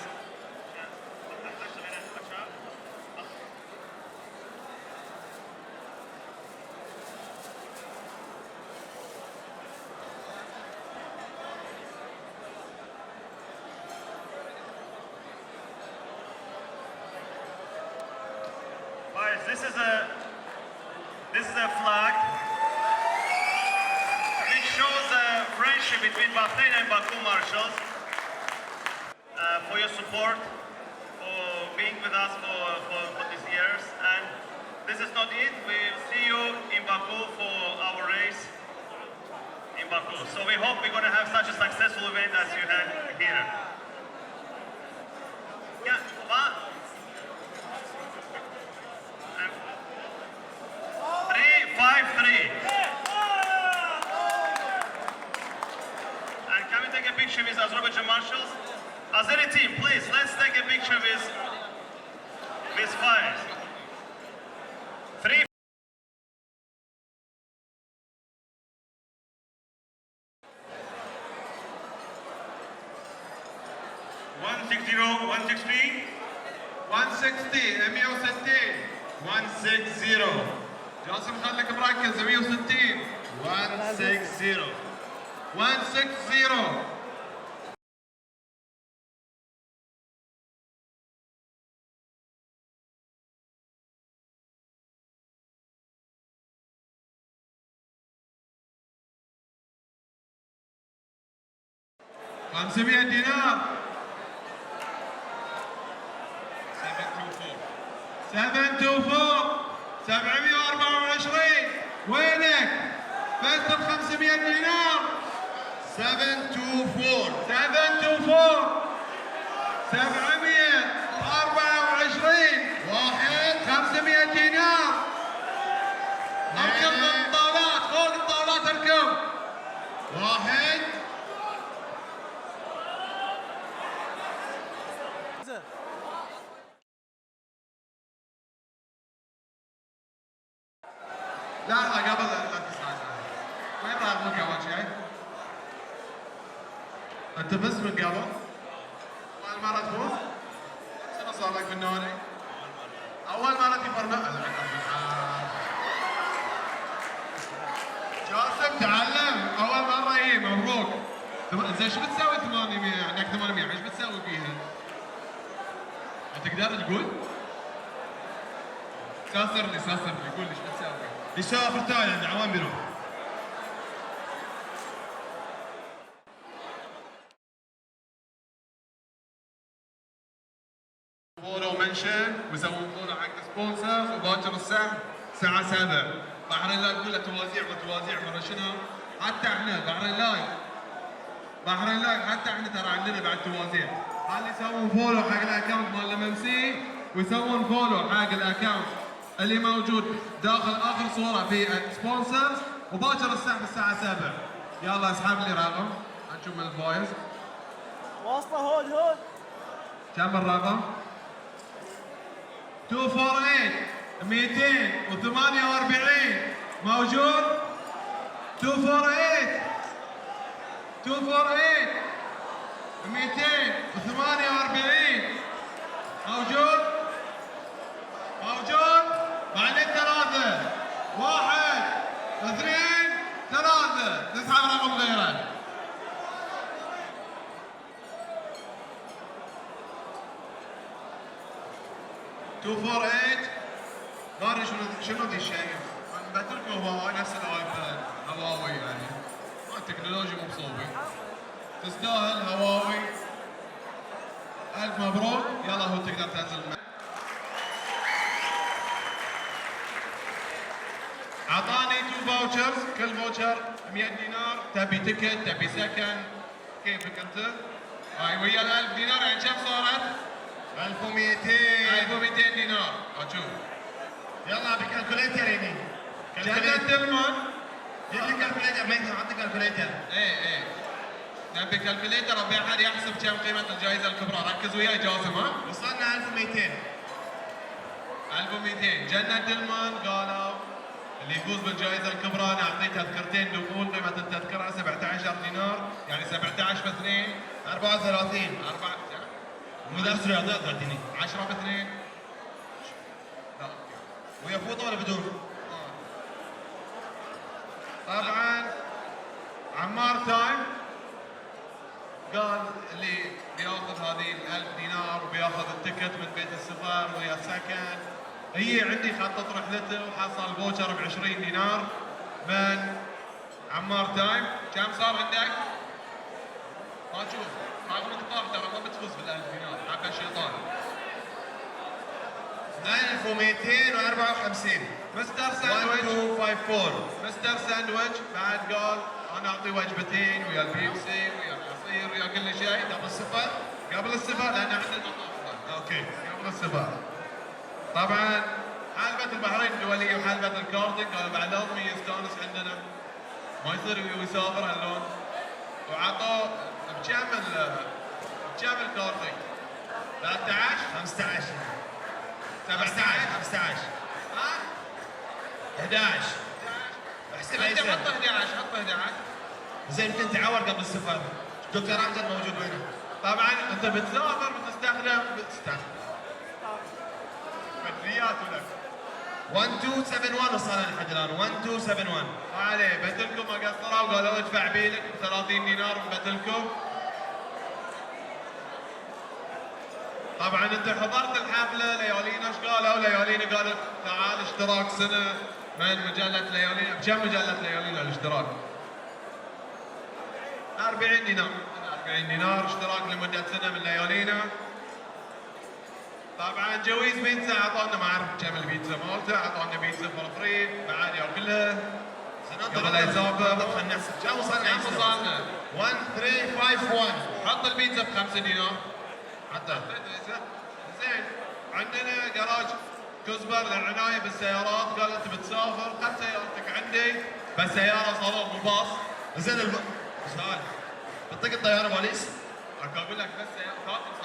This is a flag which shows a friendship between Bahrain and Baku marshals. For your support, for being with us for these years. And this is not it. We'll see you in Baku for our race in Baku. So we hope we're going to have such a successful event as you had here. Yeah, what? 3-5-3. And can we take a picture with Azerbaijan marshals? Azeri team, please, let's take a picture with Faiz. 3. جاسم خليك مركز. 160 160 160. $500 دينار. 724 724. وينك؟ فزت ب 500 دينار. 724 724 واحد 500 دينار. اركب الطاولات، فوق الطاولات اركب. واحد لحظة قبل لا تستعجل. وين راح ابوك اول شيء؟ انت بس من قبل؟ اول مرة تفوز؟ شنو صار لك بالنادي؟ اول مرة تفرنا. جاسم تعلم، اول مرة ايه مبروك. زين شو بتسوي 800؟ عندك 800 ايش بتسوي فيها؟ تقدر تقول؟ ساسرني قول لي ايش بتسوي؟ يسافر تايلاند عوام بيروح. فولو منشن ويسوون فولو حق سبونسرز، وباكر الساعة 7. بحرين لايف كلها توازيع مرة شنو؟ حتى احنا بحرين لايف حتى احنا ترى عندنا بعد توازيع. خلي يسوون فولو حق الاكونت مال MMC، ويسوون فولو حق الاكونت اللي موجود داخل اخر صوره في سبونسرز، وباكر السحب الساعة 7. يلا اسحب لي رقم نشوف من الفايز. واصله هون كم الرقم؟ 248 248 موجود؟ 248 248 موجود؟ بعدين 3 1 2 3 نسحب رقم غيره. ما ادري شنو ذي الشيء. انا بتركه هواوي نفس الايباد هواوي يعني ما التكنولوجيا مو بصوبي. تستاهل هواوي. الف مبروك. يلا هو تقدر تنزل. اعطاني 2 فاوتشرز كل فاوتشر 100 دينار. تبي تكت تبي سكن كيفك انت. هاي ويا ال 1000 دينار يعني كم صارت؟ 1200 دينار. اشوف يلا بكالكوليتر هني. جنة دلمون. جيب لي كالكوليتر. ما يقدر اعطي كالكوليتر. ايه نبي كالكوليتر. ابي احد يحسب كم قيمة الجائزة الكبرى. ركز وياي جاسم. ها وصلنا 1200. 1200. جنة دلمون قالوا اللي يفوز بالجائزة الكبرى نعطيه تذكرتين دخول. قيمة التذكرة 17 دينار يعني 17 في 2 34. مدرس رياضيات قاعديني 10 ب 2. لا ويا فوطه ولا بدون؟ طبعا عمار تايم قال اللي بياخذ هذه ال 1000 دينار وبياخذ التكت من بيت السفر ويا سكن. هي عندي خطط رحلته وحصل فوتشر ب 20 دينار من عمار تايم. كم صار عندك؟ ما تشوف رقم الطاق ترى ما بتفوز بال 1000 دينار. حبه شيطان. 1254. مستر ساندويتش 1254. مستر ساندويتش بعد قال انا اعطي وجبتين ويا البيبسي ويا العصير ويا كل شيء قبل السفر. قبل السفر لان عندنا طاقه. اوكي قبل السفر. طبعا حلبة البحرين الدولية وحلبة الكارتنج قالوا بعد لازم يستانس عندنا ما يصير يسافر هاللون. وعطوا بكم الكارتنج؟ 13 15 17 15 ها 11 احسب انت حط 11 زين يمكن تعور قبل السفر. دكتور امجد موجود وينه؟ طبعا انت بتسافر بتستخدم بطاريات ولك 1271 وصلنا لحد الان 1271. ما عليه بتلكم ما قصروا وقالوا ادفع بيلك ب 30 دينار وبتلكم. طبعا انت حضرت الحفله ليالينا ايش قالوا؟ ليالينا قالوا تعال اشتراك سنه من مجله ليالينا. بكم مجله ليالينا الاشتراك؟ 40 دينار. 40 دينار اشتراك لمده سنه من ليالينا. طبعا جويز بيتزا اعطونا ما اعرف كم البيتزا مالته. اعطونا بيتزا فور فري بعد ياكلها قبل لا يسافر. خلينا نحسب كم وصلنا. 1351. حط البيتزا ب 5 دينار. حطيت زين. عندنا جراج كزبر للعنايه بالسيارات. قال انت بتسافر خذ سيارتك عندي بس سياره صالون مو باص. زين سؤال بتطق الطياره بوليس؟ اقول لك بس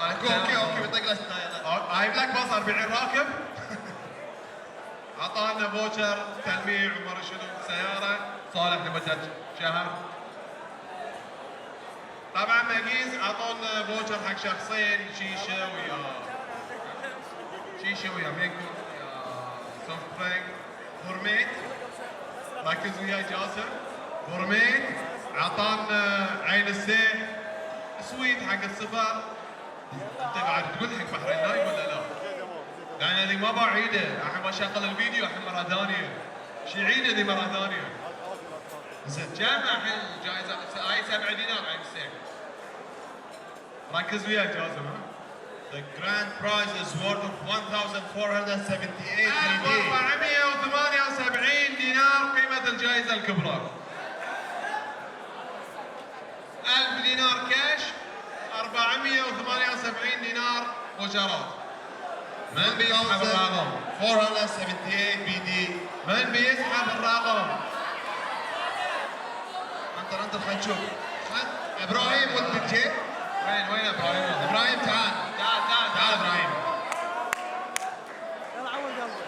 اوكي بطق لك الطياره. جايب لك باص 40 راكب. اعطانا فوتشر تلميع وما شنو سياره صالح لمده شهر. طبعا مقيس اعطونا فوتشر حق شخصين شيشه ويا ميكو ويا سوفت درينك فورميت. ركز وياي جاسم. فورميت اعطانا عين السيح سويت حق السفر. انت قاعد تقول حق بحرين نايم ولا لا؟ لان هذه ما بعيده. الحين ما شغل الفيديو الحين مره ثانيه. شو يعيد ذي مره ثانيه؟ زين كم الحين الجائزه؟ هاي 7 دينار عين السيح. ركز وياي جاسم. ها The grand prize is worth of 1478 1478 دينار قيمة الجائزة الكبرى. 1000 دينار كاش 478 دينار فوشرات. من بيسحب الرقم؟ 478 بي دي. من بيسحب الرقم؟ انطر خلينا نشوف. ابراهيم ولد بنت جيب. وين ابراهيم؟ ابراهيم تعال تعال ابراهيم. يلا عود يلا.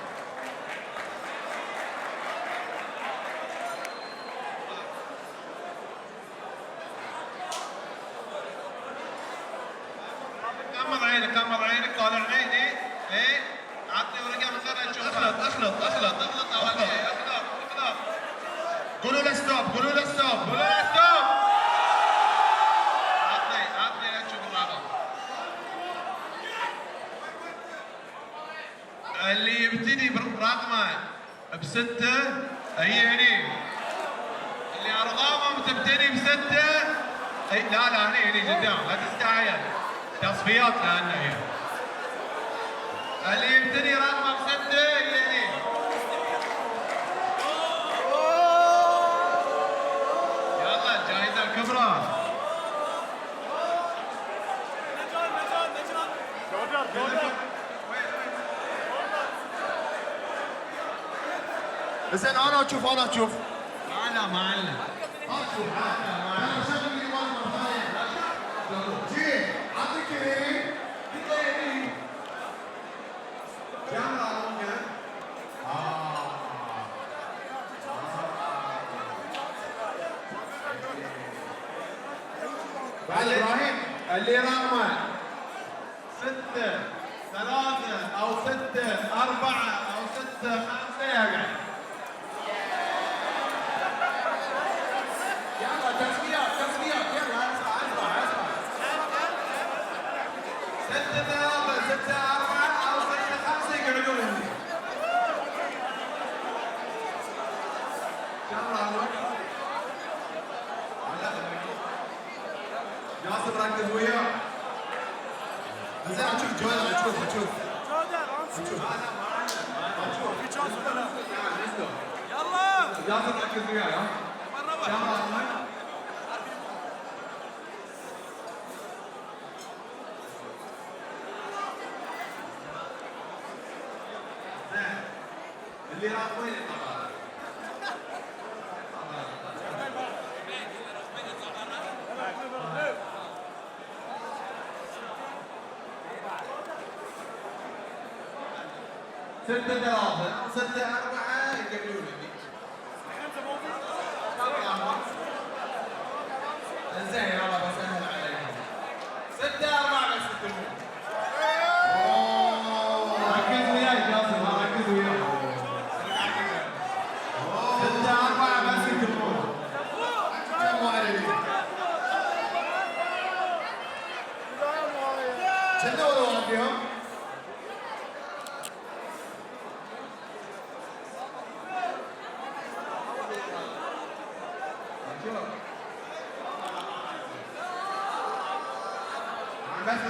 غمض عينك طالع عيني. ايه عطني ورقه من غير نشوف. اخلط اول شيء اخلط. قولوا له ستوب. عطني لا تشوف الرقم. اللي يبتدي برقمه بستة هي هني. اللي ارقامهم تبتدي بستة لا هني قدام لا تستعجل. تصفيات لأنه هي. اللي يبتدي رقمه بستة هي هني. يلا الجائزة الكبرى. زين انا اشوف. ما علم. جيب عطيك يمين. كاميرا ممكن. بعد ابراهيم اللي رقمه 6 3 أو 6 4 أو 6 5 يقعد. يلا تسويات يلا اسرع 6 3 6 4 أو 6 5 يقعدون هنا. جاسم ركز وياه. زين اشوف جودة اشوف. يلا جاسم ركز وياه. اللي راح وين الطبعا؟ 6 3 6 4 يقبلون زين يلا بسهل عليكم 6 4 بس تكتبون. ركز وياي جاسم ركز وياي 6 4 بس يكتبون. كنا ولا واحد فيهم؟ بس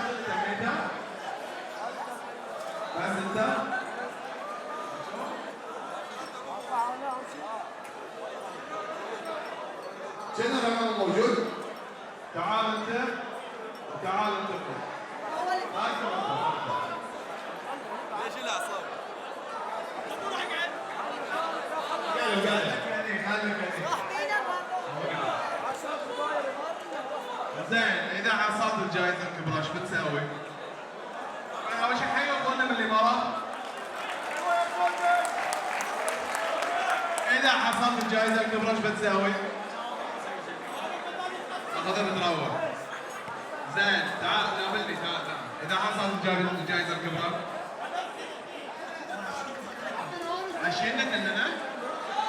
انت كنا الرقم موجود؟ تعال انت وتعال انت ليش الاعصاب؟ زين اذا حصلت الجائزه الكبرى ايش بتسوي؟ اول شيء حيوا اخواننا من الامارات. اذا حصلت الجائزه الكبرى ايش بتسوي؟ اخذها بتروح. زين تعال قابلني تعال. اذا حصلت الجائزه الكبرى عشينا كلنا؟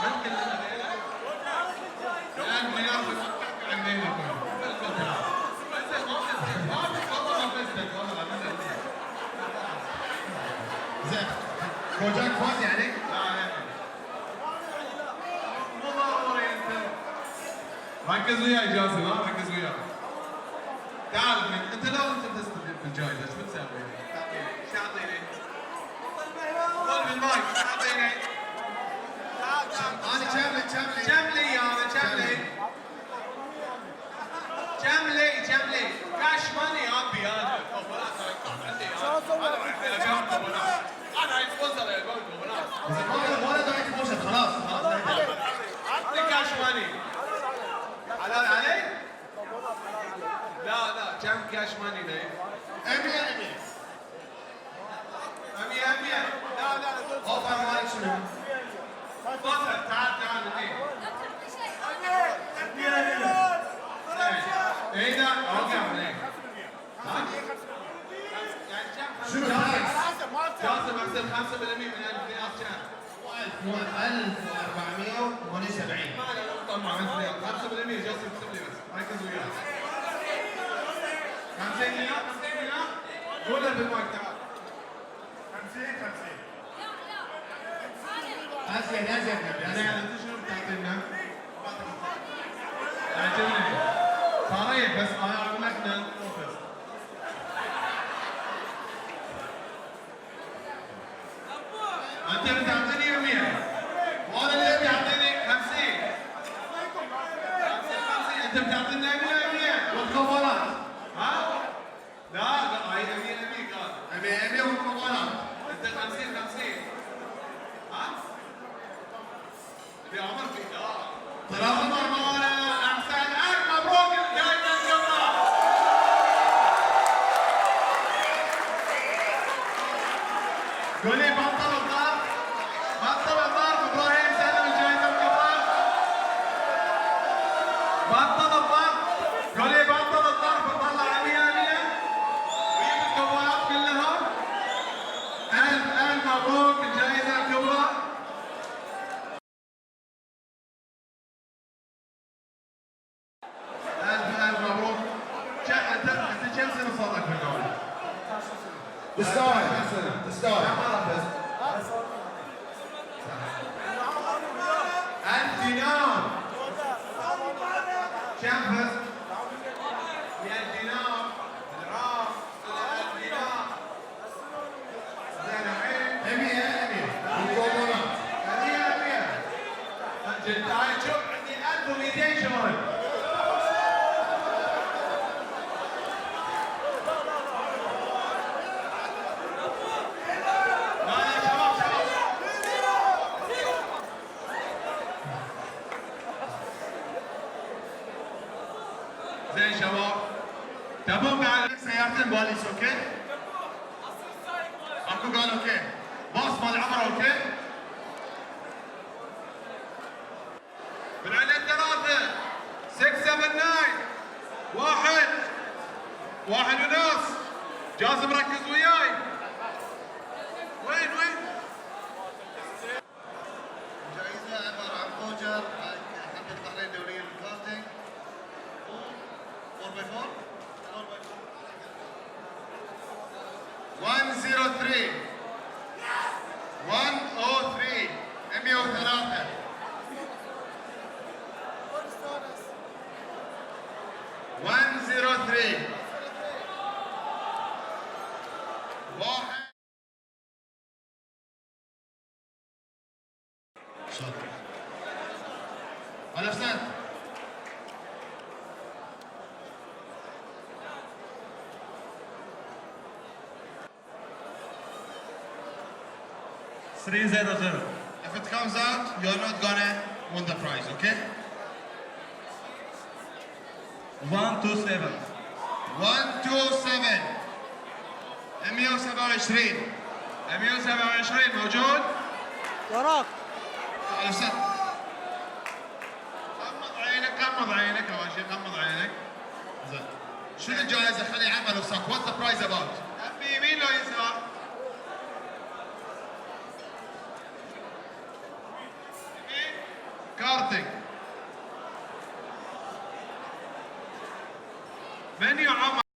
من كلنا غيرك؟ لان ما ياخذ عندنا زين رجاك فاز يعني؟ مو ضروري انت. ركز وياي جاسم ركز وياي. تعال انت لو انت بتستفيد بالجائزه ايش بتسوي؟ ايش تعطيني؟ خذ بالمايك ايش تعطيني؟ انا كملي كاش ماني ابي انا انا اتوصل يا جولد ولا داعي تبوشت خلاص. عطني كاش ماني على كاش ماني لي 100 لا اوفر مالك شنو؟ فضل تعال هني ايه ده اوقف هني شنو البرايس؟ جاسم احسب 5% من 1000 ريال كم؟ 1478 ما له طمع 1000 ريال 5% جاسم اكتب لي بس ركز وياي 50 دينار قولها بالمايك تعال 50 ازيد ازيد يعني انت شنو بتعطينا؟ يعجبني صريح بس انا اقول لك نوفز انت بتعطيني 100 وانا اللي بتعطيني 50 انت بتعطينا 100 والكفرات ها؟ لا هاي 100 قال 100 والكفرات انت 50 ها؟ ابي عمر فيك ترى عمر مولانا احسن الف مبروك الجائزه الكبرى قولي بطل الضرب ابراهيم سلم الجائزه الكبرى بطل الضرب قولي بطل الضرب وطلع 100 ويجيب الكفوات كلها الف مبروك الجائزه الكبرى ألف مبروك. أنت كم سنة صار لك بالدوري؟ تستوعب كم مرة فزت؟ 1000 دينار. كم فزت؟ 100 دينار. العراق 1000 دينار. زين الحين 100 والكفرات 100 هاي شوف عندي 1200 شغل. زين شباب تبون بعد سيارتين بوليس اوكي؟ اكو قال اوكي باص مال عمر اوكي؟ بالعدد 3 6 7 9 واحد ونص جاسم ركز وياي وين جائزة عبارة عن فوجر حق البحرين الدولية للكارتينج 4x4 103 103 103 103 واحد شاطر على سنة 300. If it comes out, you're not gonna win the prize, okay? 127. 127 127 127 موجود؟ وراك على سنة غمض عينك اول شيء غمض عينك. زين شنو الجائزة؟ خلي عمل وصاك. What's the prize about؟ بيمين لو يسار؟ كارتينج. من يا عمر؟